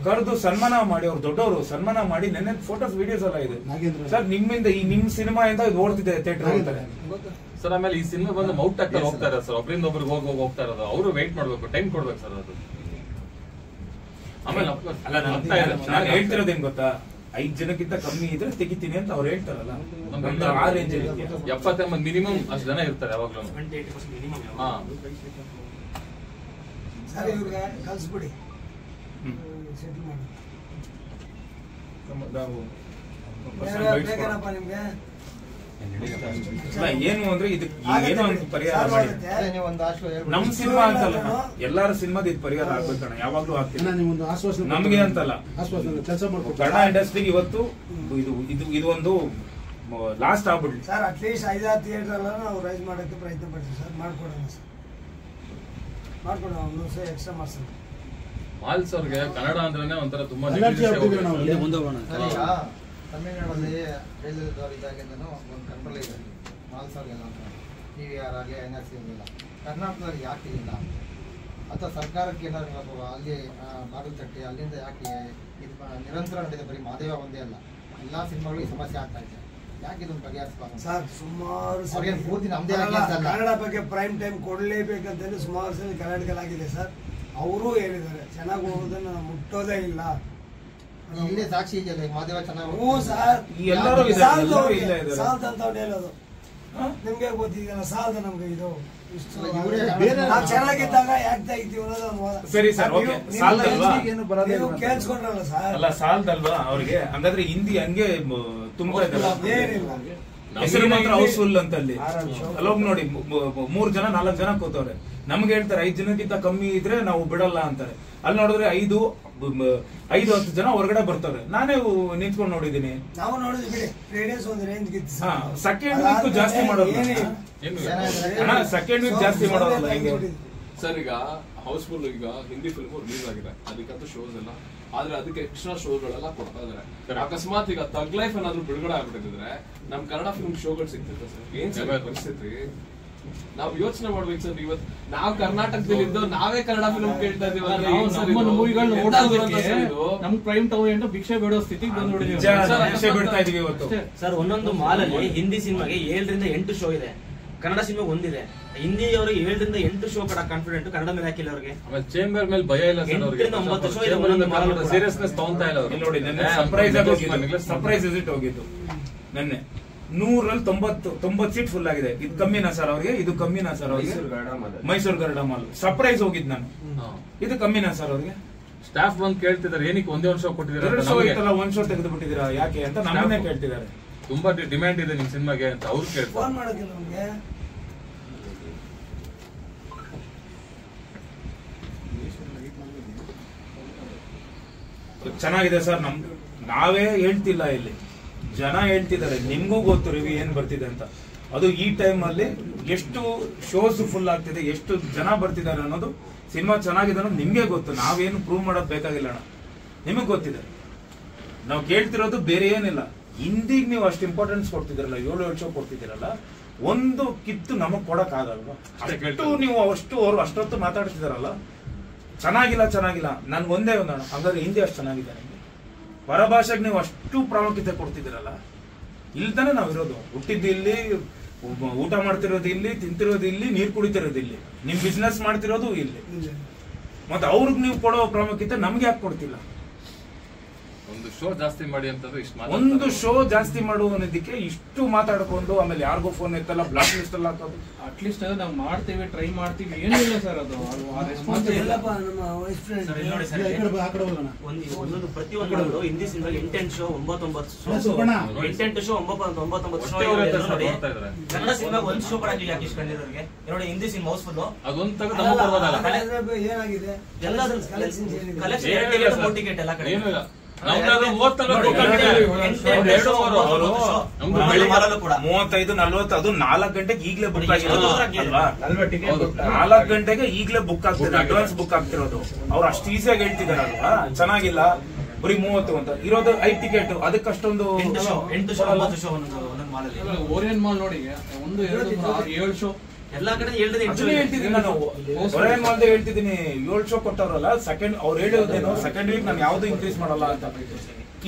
ಕರೆದು ಸನ್ಮಾನ ಮಾಡಿ, ಅವ್ರು ದೊಡ್ಡವರು ಸನ್ಮಾನ ಮಾಡಿ, ನೆನ್ನೆ ಫೋಟೋಸ್ ವಿಡಿಯೋಸ್ ಎಲ್ಲ ಇದೆ ಸರ್. ನಿಮ್ಮಿಂದ ಈ ನಿಮ್ ಸಿನಿಮಾ ಇಂದ ಇದು ಓಡ್ತಿದೆ ಥಿಯೇಟರ್ ಅಂತಾರೆ ಸರ್. ಆಮೇಲೆ ಈ ಸಿನಿಮಾ ಬಂದು ಮೌಟ್ ಆಗ್ತಾ ಹೋಗ್ತಾರೆ ಸರ್. ಒಬ್ಬರಿಂದ ಒಬ್ರಿಗೆ ಹೋಗ್ತಾ ಇರೋದು. ಅವರು ವೇಟ್ ಮಾಡ್ಬೇಕು, ಟೈಮ್ ಕೊಡ್ಬೇಕು ಸರ್. ಅದು ಆಮೇಲೆ ಅಲ್ಲ, ನಾನು ಹೇಳ್ತಿರೋದೇನ್ ಗೊತ್ತಾ, 5 ಜನಕ್ಕಿಂತ ಕಮ್ಮಿ ಇದ್ರೆ ತೆಗಿತೀನಿ ಅಂತ ಅವ್ರು ಹೇಳ್ತಾರಲ್ಲ, ಆ ರೇಂಜ್ 70 ಮಿನಿಮಮ್ ಅಷ್ಟು ಜನ ಇರ್ತಾರೆ ಯಾವಾಗ್ಲೂ. ಸರಿ, ಇವ್ರಿಗೆ ಕಳ್ಸ್ಬಿಡಿ, ಸೆಟ್ಲ್ ಮಾಡಿ. ಬೇಕೇನಪ್ಪ ನಿಮ್ಗೆ? ಇಲ್ಲ, ಏನು ಅಂದ್ರೆ ಇದಕ್ಕೆ ಏನೋ ಒಂದು ಪರಿಹಾರ ಮಾಡಿ. ನೀವು ಒಂದು ಆಶ್ವಾಸ ಹೇಳ್ಬಿಡಿ. ನಮ್ ಸಿನಿಮಾ ಅಂತಲ್ಲ, ಎಲ್ಲಾರ ಸಿನಿಮಾದ ಇದು ಪರಿಹಾರ ಆಗ್ಬೇಕಣ್ಣ, ಯಾವಾಗ್ಲೂ ಆಗ್ತಿಲ್ಲ. ನಿಮ್ಮೊಂದು ಆಶ್ವಾಸನೆ ನಮ್ಗೆ ಅಂತಲ್ಲ, ಆಶ್ವಾಸನೆ ಕೆಲಸ ಮಾಡ್ಕೊಂಡು ಕನ್ನಡ ಇಂಡಸ್ಟ್ರಿಗೆ ಇವತ್ತು ಇದು ಒಂದು ಲಾಸ್ಟ್ ಆಗ್ಬಿಡ್ಲಿ ಸರ್. ಅಟ್ಲೀಸ್ಟ್ 5-6 ಥಿಯೇಟರ್ ಎಲ್ಲ ನಾವು ರೈಸ್ ಮಾಡೋಕ್ಕೆ ಪ್ರಯತ್ನ ಪಡ್ತೀವಿ ಸರ್. ಮಾಡ್ಕೊಡೋಣ ಸರ್, ಮಾಡ್ಕೊಡೋಣ. ಒಂದು ಸಹ ಎಕ್ಸ್ಟ್ರಾ ಮಾಡ್ಸೋಣ. ಮಾಲ್ಸ್ ಅವ್ರಿಗೆ ಕನ್ನಡ ಅಂದ್ರೆ ಒಂಥರ ತುಂಬಾ ಅಲರ್ಜಿ ಆಗ್ತಿದೆ ನಾವು ಇಲ್ಲಿ ಮುಂದೆ ಹೋಗೋಣ. ಸರ್, ಈಗ ತಮಿಳ್ನಾಡಲ್ಲಿ ಇದ್ದಾಗಿಂದನೂ ಒಂದು ಕಂಟ್ರೋಲ್ ಇದೆ ಮಾಲ್ಸ್ ಅವ್ರಿಗೆಲ್ಲ ಅಂತ. PVR ಆಗಲಿ NRC ಇಲ್ಲ. ಕರ್ನಾಟಕದಲ್ಲಿ ಯಾಕೆ ಇಲ್ಲ? ಅಥವಾ ಸರ್ಕಾರಕ್ಕೆ ಏನಾದ್ರು ಅಲ್ಲಿ ಬಾಗಿಲು ತಟ್ಟಿ ಅಲ್ಲಿಂದ ಯಾಕೆ ಇದು ನಿರಂತರ ನಡೆದಿದೆ? ಬರೀ ಮಾದೇವ ಒಂದೇ ಅಲ್ಲ, ಎಲ್ಲ ಸಿನಿಮಾಗಳು ಈ ಸಮಸ್ಯೆ ಆಗ್ತಾ ಇದೆ. ಯಾಕೆ ಇದನ್ನು ಬಗೆಹರಿಸಬಾರ್ದು ಸರ್? ಸುಮಾರು ಪೂರ್ತಿ ನಮ್ದೇ ಕನ್ನಡ ಬಗ್ಗೆ ಪ್ರೈಮ್ ಟೈಮ್ ಕೊಡಲೇಬೇಕಂತೇಳಿ ಸುಮಾರು ಸಲ ಕರ್ನಾಟಕದಲ್ಲಾಗಿದೆ ಸರ್. ಅವರು ಹೇಳಿದ್ದಾರೆ ಚೆನ್ನಾಗಿ ಹೋಗೋದನ್ನ ನಾವು ಮುಟ್ಟೋದೇ ಇಲ್ಲ. ಇಲ್ಲೇ ಸಾಕ್ಷಿ ಇದೆಯಲ್ಲ, ಮಾದೇವ ಚೆನ್ನಾಗಿ ಹ್ಞೂ ಸರ್, ಎಲ್ಲರೂ ಇದೆ, ಎಲ್ಲರೂ ಇಲ್ಲೇ ಇದ್ದಾರೆ. ಸಾಲ್ದ ಅಂತ ಅವ್ರು ಹೇಳೋದು ನಿಮ್ಗೆ ಗೊತ್ತಿದೆಯಲ್ಲ, ಸಾಲ್ದ ನಮ್ಗೆ ಇದು ಬೇರೆ ಚೆನ್ನಾಗಿದ್ದಾಗ ಯಾಕೆ ತೆಗಿತೀವಿ ಅನ್ನೋದು ನಮ್ಮ ವಾದ. ಸರಿ ಸರ್, ಓಕೆ, ಸಾಲ್ದಲ್ವಾ? ನೀವು ಕೇಳಿಸ್ಕೊಂಡ್ರಲ್ಲ ಸರ್. ಅಲ್ಲ, ಸಾಲ್ದಲ್ವಾ ಅವ್ರಿಗೆ? ಹಂಗಾದ್ರೆ ಹಿಂದಿ ಹಂಗೆ ತುಂಬ್ತಾ ಇದ್ದಾರೆ. ಏನಿಲ್ಲ, ಹೆಸರು ಮಾತ್ರ ಹೌಸ್ಫುಲ್ ಅಂತ ಅಲ್ಲಿ ಅಲ್ಲೋಗ್ ನೋಡಿ 3 ಜನ 4 ಜನ ಕೂತವ್ರೆ. ನಮ್ಗೆ ಹೇಳ್ತಾರೆ 5 ಜನಕ್ಕಿಂತ ಕಮ್ಮಿ ಇದ್ರೆ ನಾವು ಬಿಡಲ್ಲ ಅಂತಾರೆ. ಅಲ್ಲಿ ನೋಡಿದ್ರೆ 5-10 ಜನ ಹೊರಗಡೆ ಬರ್ತಾರೆ. ನಾನೇ ನಿಂತ್ಕೊಂಡು ನೋಡಿದೀನಿ. ನಾವು ನೋಡಿದ್ವಿ ಬಿಡಿ, ರೇಡಿಯಸ್ ಒಂದು ರೇಂಜ್ ಗಿತ್ತು. ಸೆಕೆಂಡ್ ವೀಕ್ ಜಾಸ್ತಿ ಮಾಡೋದು ಅಣ್ಣ, ಸೆಕೆಂಡ್ ವೀಕ್ ಜಾಸ್ತಿ ಮಾಡೋದಲ್ಲ ಹೆಂಗೆ ಸರ್? ಈಗ ಹೌಸ್ಫುಲ್ ಈಗ ಹಿಂದಿ ಫಿಲ್ಮ್ ರಿಲೀಸ್ ಆಗಿದೆ, ಅದಕ್ಕಂತೂ ಶೋಸ್ ಎಲ್ಲ, ಆದ್ರೆ ಅದಕ್ಕೆ ಎಕ್ಸ್ಟ್ರಾ ಶೋಗಳೆಲ್ಲ ಕೊಡ್ತಾ ಇದಾರೆ. ಅಕಸ್ಮಾತ್ ಈಗ ತಗ್ ಲೈಫ್ ಏನಾದ್ರು ಬಿಡುಗಡೆ ಆಗ್ಬಿಟ್ಟಿದ್ರೆ ನಮ್ ಕನ್ನಡ ಫಿಲ್ಮ್ ಶೋಗಳು ಸಿಗ್ತಿತ್ತು ಸರ್. ಏನ್ ಸರ್ ಪರಿಸ್ಥಿತಿ? ನಾವ್ ಯೋಚನೆ ಮಾಡ್ಬೇಕು ಸರ್. ಇವತ್ತು ನಾವ್ ಕರ್ನಾಟಕದಲ್ಲಿ ಇದ್ದು ನಾವೇ ಕನ್ನಡ ಫಿಲ್ಮ್ ಕೇಳ್ತಾ ಇದೀವಿ. ಮೂವಿಗಳನ್ನ ನೋಡೋದಕ್ಕೆ ನಮ್ ಪ್ರೈಮ್ ಟೈಮ್ ಭಿಕ್ಷೆ ಬೇಡೋ ಸ್ಥಿತಿಗೆ ಬಂದ್ಬಿಟ್ಟಿದ್ದೀವಿ. ಬಿಡ್ತಾ ಇದೀವಿ ಇವತ್ತು ಸರ್. ಒಂದೊಂದು ಮಾಲ್ ಅಲ್ಲಿ ಹಿಂದಿ ಸಿನಿಮಾಗೆ 7ರಿಂದ 8 ಶೋ ಇದೆ, ಕನ್ನಡ ಸಿನಿಮಾ ಒಂದಿದೆ. ಹಿಂದಿ ಅವ್ರಿಗೆ 7ರಿಂದ 8 ಶೋ ಕೊಡ ಕಾನ್ಫಿಡೆಂಟ್, ಕನ್ನಡ ಮೇಲೆ ಹಾಕಿಲ್ಲ ಅವ್ರಿಗೆ. ಆಮೇಲೆ ಚೇಂಬರ್ ಮೇಲೆ ಭಯ ಇಲ್ಲ ಸರ್ ಅವ್ರಿಗೆ. 8ರಿಂದ 9 ಶೋ ಇದೆ, ಸೀರಿಯಸ್ನೆಸ್ ತಗೊಂತಾ ಇಲ್ಲ ಅವ್ರು. ನೋಡಿ, ನೆನ್ನೆ ಸರ್ಪ್ರೈಸ್ ವಿಸಿಟ್ ಹೋಗಿದ್ದು. ನೆನ್ನೆ 100ರಲ್ಲಿ 90 ಸೀಟ್ ಫುಲ್ ಆಗಿದೆ. ಇದು ಕಮ್ಮಿನಾ ಸರ್ ಅವ್ರಿಗೆ? ಇದು ಕಮ್ಮಿನಾ ಸರ್ ಅವ್ರಿಗೆ? ಮೈಸೂರು ಗರುಡ ಮಾಲ್ ಸರ್ಪ್ರೈಸ್ ಹೋಗಿದ್ ನಾನು. ಇದು ಕಮ್ಮಿನಾ ಸರ್ ಅವ್ರಿಗೆ? ಸ್ಟಾಫ್ ಬಂದು ಕೇಳ್ತಿದ್ದಾರೆ, ಏನಕ್ಕೆ ಒಂದೇ ಒಂದು ಶೋ ಕೊಟ್ಟಿದ್ದೀರಾ? 2 ಶೋ ಇತ್ತಲ್ಲ, 1 ಶೋ ತೆಗೆದು ಬಿಟ್ಟಿದ್ದೀರಾ ಯಾಕೆ ಅಂತ ನಮ್ಮನ್ನೇ ಕೇಳ್ತಿದ್ದಾರೆ. ತುಂಬಾ ಡಿಮ್ಯಾಂಡ್ ಇದೆ ನಿಮ್ ಸಿನಿಮಾಗೆ ಅಂತ ಅವ್ರು ಕೇಳ್ತಾರೆ. ಫೋನ್ ಮಾಡೋದಿಲ್ಲ ನಮ್ಗೆ. ಚೆನ್ನಾಗಿದೆ ಸರ್. ನಾವೇ ಹೇಳ್ತಿಲ್ಲ, ಇಲ್ಲಿ ಜನ ಹೇಳ್ತಿದ್ದಾರೆ. ನಿಮ್ಗೂ ಗೊತ್ತು ರಿವ್ಯೂ ಏನ್ ಬರ್ತಿದೆ ಅಂತ. ಅದು ಈ ಟೈಮ್ ಅಲ್ಲಿ ಎಷ್ಟು ಶೋಸ್ ಫುಲ್ ಆಗ್ತಿದೆ, ಎಷ್ಟು ಜನ ಬರ್ತಿದ್ದಾರೆ ಅನ್ನೋದು, ಸಿನಿಮಾ ಚೆನ್ನಾಗಿದೆ ಅನ್ನೋದು ನಿಮ್ಗೆ ಗೊತ್ತು. ನಾವೇನು ಪ್ರೂವ್ ಮಾಡೋದು ಬೇಕಾಗಿಲ್ಲ ಅಣ್ಣ, ನಿಮಗ್ ಗೊತ್ತಿದೆ. ನಾವು ಕೇಳ್ತಿರೋದು ಬೇರೆ ಏನಿಲ್ಲ. ಹಿಂದಿಗೆ ನೀವು ಅಷ್ಟು ಇಂಪಾರ್ಟೆನ್ಸ್ ಕೊಡ್ತಿದ್ದೀರಲ್ಲ, 7 ಶೋ ಕೊಡ್ತಿದ್ದೀರಲ್ಲ, ಒಂದು ಕಿತ್ತು ನಮಗ್ ಕೊಡಕ್ ಆಗಲ್ವಾ? ಅಷ್ಟು ನೀವು ಅವ್ರು ಅಷ್ಟೊತ್ತು ಮಾತಾಡ್ತಿದಾರಲ್ಲ, ಚೆನ್ನಾಗಿಲ್ಲ. ನನ್ಗೆ ಒಂದೇ ಒಂದು ಹಾಗಾದ್ರೆ ಹಿಂದಿ ಅಷ್ಟು ಚೆನ್ನಾಗಿದೆ ನಿಮ್ಗೆ. ಪರಭಾಷೆಗೆ ನೀವು ಅಷ್ಟು ಪ್ರಾಮುಖ್ಯತೆ ಕೊಡ್ತಿದ್ದೀರಲ್ಲ, ಇಲ್ತಾನೆ ನಾವಿರೋದು. ಹುಟ್ಟಿದ್ದು ಇಲ್ಲಿ, ಊಟ ಮಾಡ್ತಿರೋದು ಇಲ್ಲಿ, ತಿಂತಿರೋದು ಇಲ್ಲಿ, ನೀರು ಕುಡಿತಿರೋದು ಇಲ್ಲಿ, ನಿಮ್ ಬಿಸ್ನೆಸ್ ಮಾಡ್ತಿರೋದು ಇಲ್ಲಿ. ಮತ್ತೆ ಅವ್ರಿಗೆ ನೀವು ಕೊಡೋ ಪ್ರಾಮುಖ್ಯತೆ ನಮ್ಗೆ ಯಾಕೆ ಕೊಡ್ತಿಲ್ಲ? ಒಂದು ಶೋ ಜಾಸ್ತಿ ಮಾಡಿ ಅಂತಂದ್ರೆ ಒಂದು ಶೋ ಜಾಸ್ತಿ ಮಾಡುವುದಕ್ಕೆ ಇಷ್ಟು ಮಾತಾಡ್ಕೊಂಡು ಆಮೇಲೆ ಯಾರಿಗೂ ಫೋನ್ ಎತ್ತಲ್ಲ, ಬ್ಲಾಕ್ ಲಿಸ್ಟ್ ಅಲ್ಲಿ ಹಾಕೋದು. ಅಟ್ಲೀಸ್ಟ್ ನಾವು ಮಾಡ್ತೀವಿ, ಟ್ರೈ ಮಾಡ್ತೀವಿ, ಏನಿಲ್ಲ ಸರ್. ಅದು ರೆಸ್ಪಾನ್ಸ್ ಎಲ್ಲಪ್ಪ ನಮ್ಮ ವೈಸ್ ಫ್ರೆಂಡ್ ಒಂದೊಂದು ಪ್ರತಿಯೊಂದು ಹಿಂದಿ ಸಿನಿಮಾಗೆ 8 ಶೋ 9 ಶೋ 99 ಶೋ ನೋಡಿ. ಕನ್ನಡ ಸಿನಿಮಾ 1 ಶೋ ಕೊಡಕ್ಕೆ ಯಾಕೆ ಇಷ್ಟ ಕಂಡಿರೋರಿಗೆ ನೋಡಿ. ಹಿಂದಿ ಸಿನಿಮಾ ಹೌಸ್ಫುಲ್ ಅದೊಂದು ತಗೊಂಡು ಏನಾಗಿದೆ ಎಲ್ಲ ಕಲೆಕ್ಷನ್ ಟಿಕೆಟ್ ಎಲ್ಲ ಕಡೆ ನಮ್ದು 35-40 ಅದು 4 ಗಂಟೆಗೆ ಈಗಲೇ ಬುಕ್ ಆಗಿರೋದು ಅಲ್ವಾ? 4 ಗಂಟೆಗೆ ಈಗಲೇ ಬುಕ್ ಆಗ್ತಿದೆ, ಅಡ್ವಾನ್ಸ್ ಬುಕ್ ಆಗ್ತಿರೋದು. ಅವ್ರು ಅಷ್ಟು ಈಸಿಯಾಗಿ ಹೇಳ್ತಿದಾರಲ್ವಾ, ಚೆನ್ನಾಗಿಲ್ಲ ಬರೀ 30 ಅಂತ ಇರೋದು. 5 ಟಿಕೆಟ್ ಅದಕ್ಕೆ ಅಷ್ಟೊಂದು 8 ಶೋ 9 ಶೋ ಒಂದೊಂದು ಮಾಲಲ್ಲಿ. ಓರಿಯನ್ ಮಾಲ್ ನೋಡಿ, 1, 2, 3, 7 ಶೋ ಎಲ್ಲಾ ಕಡೆ ಹೇಳ್ತಿದ್ದೀನಿ ನಾನು. ಹೊರಗೆ ಮಾಲ್ದೆ ಹೇಳ್ತಿದ್ದೀನಿ, 7 ಶೋ ಕೊಟ್ಟವ್ರಲ್ಲ, ಸೆಕೆಂಡ್ ಅವ್ರು ಹೇಳೋದೇನು, ಸೆಕೆಂಡ್ ವೀಕ್ ನಾನು ಯಾವ್ದು ಇನ್ಕ್ರೀಸ್ ಮಾಡಲ್ಲ ಅಂತ.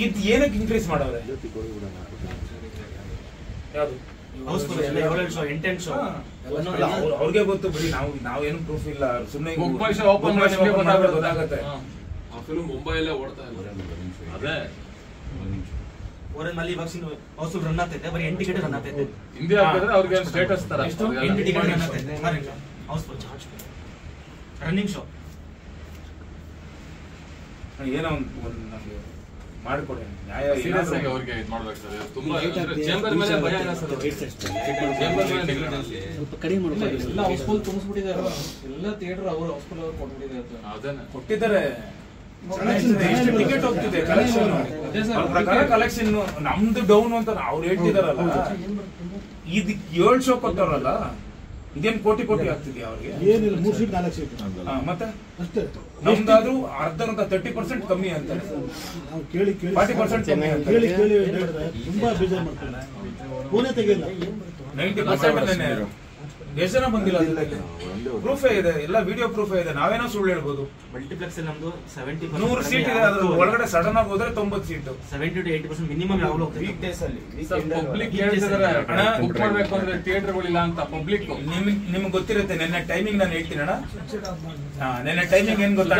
ಇದು ಏನಕ್ಕೆ ಇನ್ಕ್ರೀಸ್ ಮಾಡವ್ರೆ? ಯಾವ್ದು ಅವ್ರಿಗೆ ಗೊತ್ತು ಬಿಡಿ, ನಾವೇನು ಪ್ರೂಫ್ ಇಲ್ಲ. ಸುಮ್ಮನೆ ಗೊತ್ತಾಗತ್ತೆ. ಆ ಫಿಲ್ಮ್ ಮುಂಬೈಯಲ್ಲೇ ಓಡ್ತಾ ಇಲ್ಲ. ಅದೇ ನಲ್ಲಿ ಇವಾಗ ಹೌಸ್ಫುಲ್ ರನ್ ಆಗ್ತೈತೆ, ಬರೀ 8 ಟಿಕೆಟ್ ರನ್ ಆಗ್ತೈತೆ. ಹಿಂದಿ ಹಾಕಿದ್ರೆ ಅವ್ರಿಗೆ ಸ್ಟೇಟಸ್ ತರ 8 ಟಿಕೆಟ್ ರನ್ ಆಗ್ತೈತೆ ಹೌಸ್ಫುಲ್ ರನ್ನಿಂಗ್ ಶೋ. ಏನೋ ಒಂದು ನಮ್ಗೆ ಮಾಡಿಕೊಡಿ ನ್ಯಾಯ ಸೀರಿಯಸ್ ಆಗಿ ಅವ್ರಿಗೆ ಇದು ಮಾಡ್ಬೇಕು ಸರ್. ತುಂಬಾ ಚೇಂಬರ್ ಮೇಲೆ ಭಯ ಇಲ್ಲ ಸರ್. ಚೇಂಬರ್ ಮೇಲೆ ನೆಗ್ಲಿಜೆನ್ಸಿ ಎಲ್ಲ ಹೌಸ್ಫುಲ್ ತುಂಬಿಸ್ಬಿಟ್ಟಿದ್ದಾರೆ. ಎಲ್ಲ ಥಿಯೇಟರ್ ಅವರು ಹೌಸ್ಫುಲ್ ಅವ್ರು ಕೊಟ್ಬಿಟ್ಟಿದ್ದಾರೆ. ಅದನ್ನ ಕೊಟ್ಟಿದ್ದಾರೆ. ಎಷ್ಟು ಟಿಕೆಟ್ ಹೋಗ್ತಿದೆ ಕಲೆಕ್ಷನ್ ಅವ್ರ ಪ್ರಕಾರ ಕಲೆಕ್ಷನ್ ನಮ್ದು ಡೌನ್ ಅಂತ ಅವ್ರು ಹೇಳ್ತಿದಾರಲ್ಲ. ಇದಕ್ಕೆ 7 ಶೋ ಕೊಟ್ಟವ್ರಲ್ಲ, ಇದೇನ್ ಕೋಟಿ ಆಗ್ತಿದ್ಯಾ ಅವ್ರಿಗೆ? ಏನಿಲ್ಲ, 3 ಸೀಟ್ 4 ಸೀಟ್ ಮತ್ತೆ ಅಷ್ಟೇ. ನಮ್ದಾದ್ರೂ ಅರ್ಧಂತ 30% ಕಮ್ಮಿ ಅಂತಾರೆ, ನಾವು ಕೇಳಿ 40% ಕಮ್ಮಿ ಅಂತ ಕೇಳಿ ತುಂಬಾ ಬೇಜಾರು ಮಾಡ್ತಾರೆ. ಫೋನೇ ತೆಗಿಲ್ಲ. 90% ಎಷ್ಟು ಜನ ಬಂದಿಲ್ಲ, ಪ್ರೂಫೇ ಇದೆ, ಎಲ್ಲ ವಿಡಿಯೋ ಪ್ರೂಫೇ ಇದೆ. ನಾವೇನೋ ಸುಳ್ಳು ಹೇಳ್ಬೋದು. ಮಲ್ಟಿಪ್ಲೆಕ್ಸ್ ನಮ್ದು 70% 100 ಸೀಟ್ ಇದೆ, ಅದ್ರ ಒಳಗಡೆ ಸಡನ್ ಆಗಿ ಹೋದ್ರೆ 90 ಸೀಟ್, 70 to 80% ಮಿನಿಮಮ್ ಯಾವಾಗಲೂ ಹೋಗ್ತದೆ. ವೀಕ್ ಡೇಸ್ ಅಲ್ಲಿ. ಪಬ್ಲಿಕ್ ಹೇಳ್ತಿದ್ದಾರೆ ಬುಕ್ ಮಾಡ್ಬೇಕು ಅಂದ್ರೆ ಥಿಯೇಟರ್ಗಳಿಲ್ಲ ಅಂತ. ಪಬ್ಲಿಕ್ ನಿಮ್ಗೆ ಗೊತ್ತಿರುತ್ತೆ. ನೆನ್ನೆ ಟೈಮಿಂಗ್ ನಾನು ಹೇಳ್ತೀನಿ ಅಣ್ಣ. ನೆನ್ನೆ ಟೈಮಿಂಗ್ ಏನ್ ಗೊತ್ತಾ?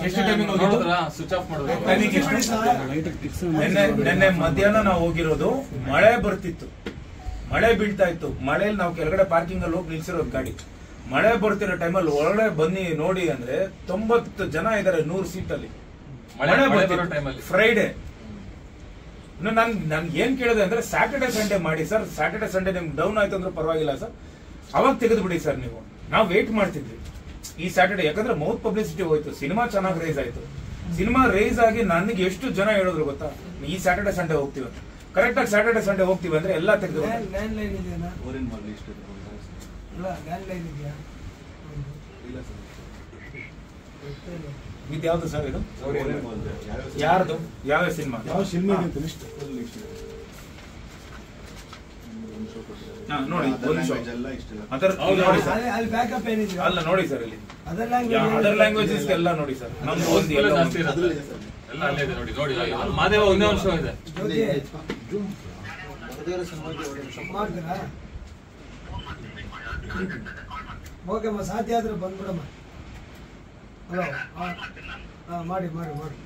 ಎಷ್ಟು ಟೈಮಿಂಗ್ ನೋಡಿದ್ರ ಸ್ವಿಚ್ ಆಫ್ ಮಾಡೋದು. ಟೈಮಿಂಗ್ ಎಷ್ಟು? ನೆನ್ನೆ ಮಧ್ಯಾಹ್ನ ನಾವು ಹೋಗಿರೋದು, ಮಳೆ ಬರ್ತಿತ್ತು, ಮಳೆ ಬೀಳ್ತಾ ಇತ್ತು. ಮಳೆಯಲ್ಲಿ ನಾವು ಕೆಳಗಡೆ ಪಾರ್ಕಿಂಗ್ ಅಲ್ಲಿ ಹೋಗಿ ನಿಲ್ಸಿರೋದು ಗಾಡಿ. ಮಳೆ ಬರ್ತಿರೋ ಟೈಮಲ್ಲಿ ಒಳಗಡೆ ಬನ್ನಿ ನೋಡಿ ಅಂದ್ರೆ 90 ಜನ ಇದಾರೆ 100 ಸೀಟ್ ಅಲ್ಲಿ. ಮಳೆ ಬರ್ತಿರೋ ಟೈಮಲ್ಲಿ ಫ್ರೈಡೆ. ನನ್ ಏನ್ ಕೇಳಿದೆ ಅಂದ್ರೆ ಸ್ಯಾಟರ್ಡೆ ಸಂಡೇ ಮಾಡಿ ಸರ್, ಸ್ಯಾಟರ್ಡೆ ಸಂಡೇ ನಿಮ್ಗೆ ಡೌನ್ ಆಯ್ತು ಅಂದ್ರೆ ಪರವಾಗಿಲ್ಲ ಸರ್, ಅವಾಗ ತೆಗೆದು ಬಿಡಿ ಸರ್ ನೀವು. ನಾವು ವೇಟ್ ಮಾಡ್ತಿದ್ವಿ ಈ ಸ್ಯಾಟರ್ಡೆ, ಯಾಕಂದ್ರೆ ಮೌತ್ ಪಬ್ಲಿಸಿಟಿ ಹೋಯ್ತು, ಸಿನಿಮಾ ಚೆನ್ನಾಗಿ ರೈಸ್ ಆಯ್ತು. ಸಿನಿಮಾ ರೈಸ್ ಆಗಿ ನನಗೆ ಎಷ್ಟು ಜನ ಹೇಳಿದ್ರು ಗೊತ್ತಾ, ಈ ಸ್ಯಾಟರ್ಡೆ ಸಂಡೇ ಹೋಗ್ತೀವಿ ಅಂತ. ಕರೆಕ್ಟ್ ಆಗಿ ಸ್ಯಾಟರ್ಡೆ ಸಂಡೇ ಹೋಗ್ತೀವಿ ಅಂದ್ರೆ ಎಲ್ಲ ತೆಗೆದು ಇದು ಯಾವ್ದು ಸರ್? ಇದು ಯಾರ್ದು? ಯಾವ ಸಿನಿಮಾ? ಯಾವ ಸಿನಿಮಾ ಅಂತ ಲಿಸ್ಟ್ ನೋಡಿ. ಅಲ್ಲ ನೋಡಿ ಸರ್, ಇಲ್ಲಿ ಅದರ್ ಲ್ಯಾಂಗ್ವೇಜಸ್ ಎಲ್ಲ ನೋಡಿ ಸರ್. ನಮ್ದು ಒಂದು ಎಲ್ಲ ಅಲ್ಲೇ ಇದೆ ನೋಡಿ. ನೋಡಿ ಮಾದೇವ ಒಂದೇ ಒಂದು ಶೋ ಇದೆ. ಓಕೆಮ್ಮ, ಸಾಧ್ಯ ಆದ್ರೆ ಬಂದ್ಬಿಡಮ್ಮ. ಹಲೋ, ಮಾಡಿ ಮಾಡಿ ಮಾಡಿ.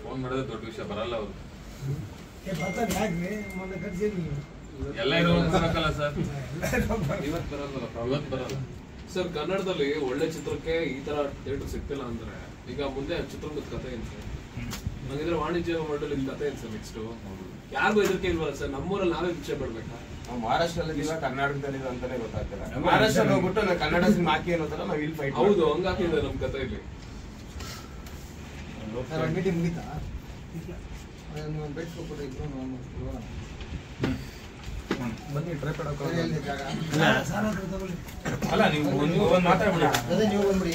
ಫೋನ್ ಮಾಡಿದ್ರೆ ದೊಡ್ಡ ವಿಷಯ ಬರಲ್ಲ ಅವರು. ಬರ್ತಾನೆ ಯಾಕ್ರಿ? ಮೊನ್ನೆ ಕಟ್ಸಿದ್ವಿ ಎಲ್ಲ ಇರೋಲ್ಲ ಸರ್. ಇವತ್ತು ಬರಲ್ಲ ಸರ್. ಕನ್ನಡದಲ್ಲಿ ಒಳ್ಳೆ ಚಿತ್ರಕ್ಕೆ ಈ ತರ ಥಿಯೇಟರ್ ಸಿಗ್ತಿಲ್ಲ ಅಂದ್ರೆ ಈಗ ಮುಂದೆ ಚಿತ್ರದ ಕಥೆ ಏನ್ ಸರ್? ಹಾಗಿದ್ರೆ ವಾಣಿಜ್ಯ ಮಂಡಳಿ ಕಥೆ ಏನ್ ಸರ್? ನೆಕ್ಸ್ಟ್ ಯಾರಿಗೂ ಹೆದರಿಕೆ ಇಲ್ವಲ್ಲ ಸರ್? ನಮ್ಮೂರಲ್ಲಿ ನಾವೇ ಭಿಕ್ಷೆ ಬಿಡ್ಬೇಕಾ? ನಾವು ಮಹಾರಾಷ್ಟ್ರದಲ್ಲಿ ಕರ್ನಾಟಕದಲ್ಲಿ ಅಂತಾನೆ ಗೊತ್ತಾಗ್ತಿಲ್ಲ. ಮಹಾರಾಷ್ಟ್ರ ಹೋಗ್ಬಿಟ್ಟು ನಾವು ಕನ್ನಡ ಸಿನಿಮಾ ಹಾಕಿ ಅನ್ನೋ ತರ ನಾವು ಇಲ್ಲಿ ಫೈಟ್. ಹೌದು, ಹಂಗಾಕಿದೆ ನಮ್ ಕಥೆ ಇಲ್ಲಿ. ಮೀಟಿಂಗ್ ಮುಗಿತಾ? ನೀವು ಬೇಡ್ಕೊಬಿಟ್ಟು ಇಬ್ರು ಬನ್ನಿ ಟ್ರೈ ಸಾಲ ತಗೊಳ್ಳಿ. ಅಲ್ಲ ನೀವು ಒಂದು ಮಾತಾಡ್ಬಿಡಿ. ನೀವು ಬಂದ್ಬಿಡಿ.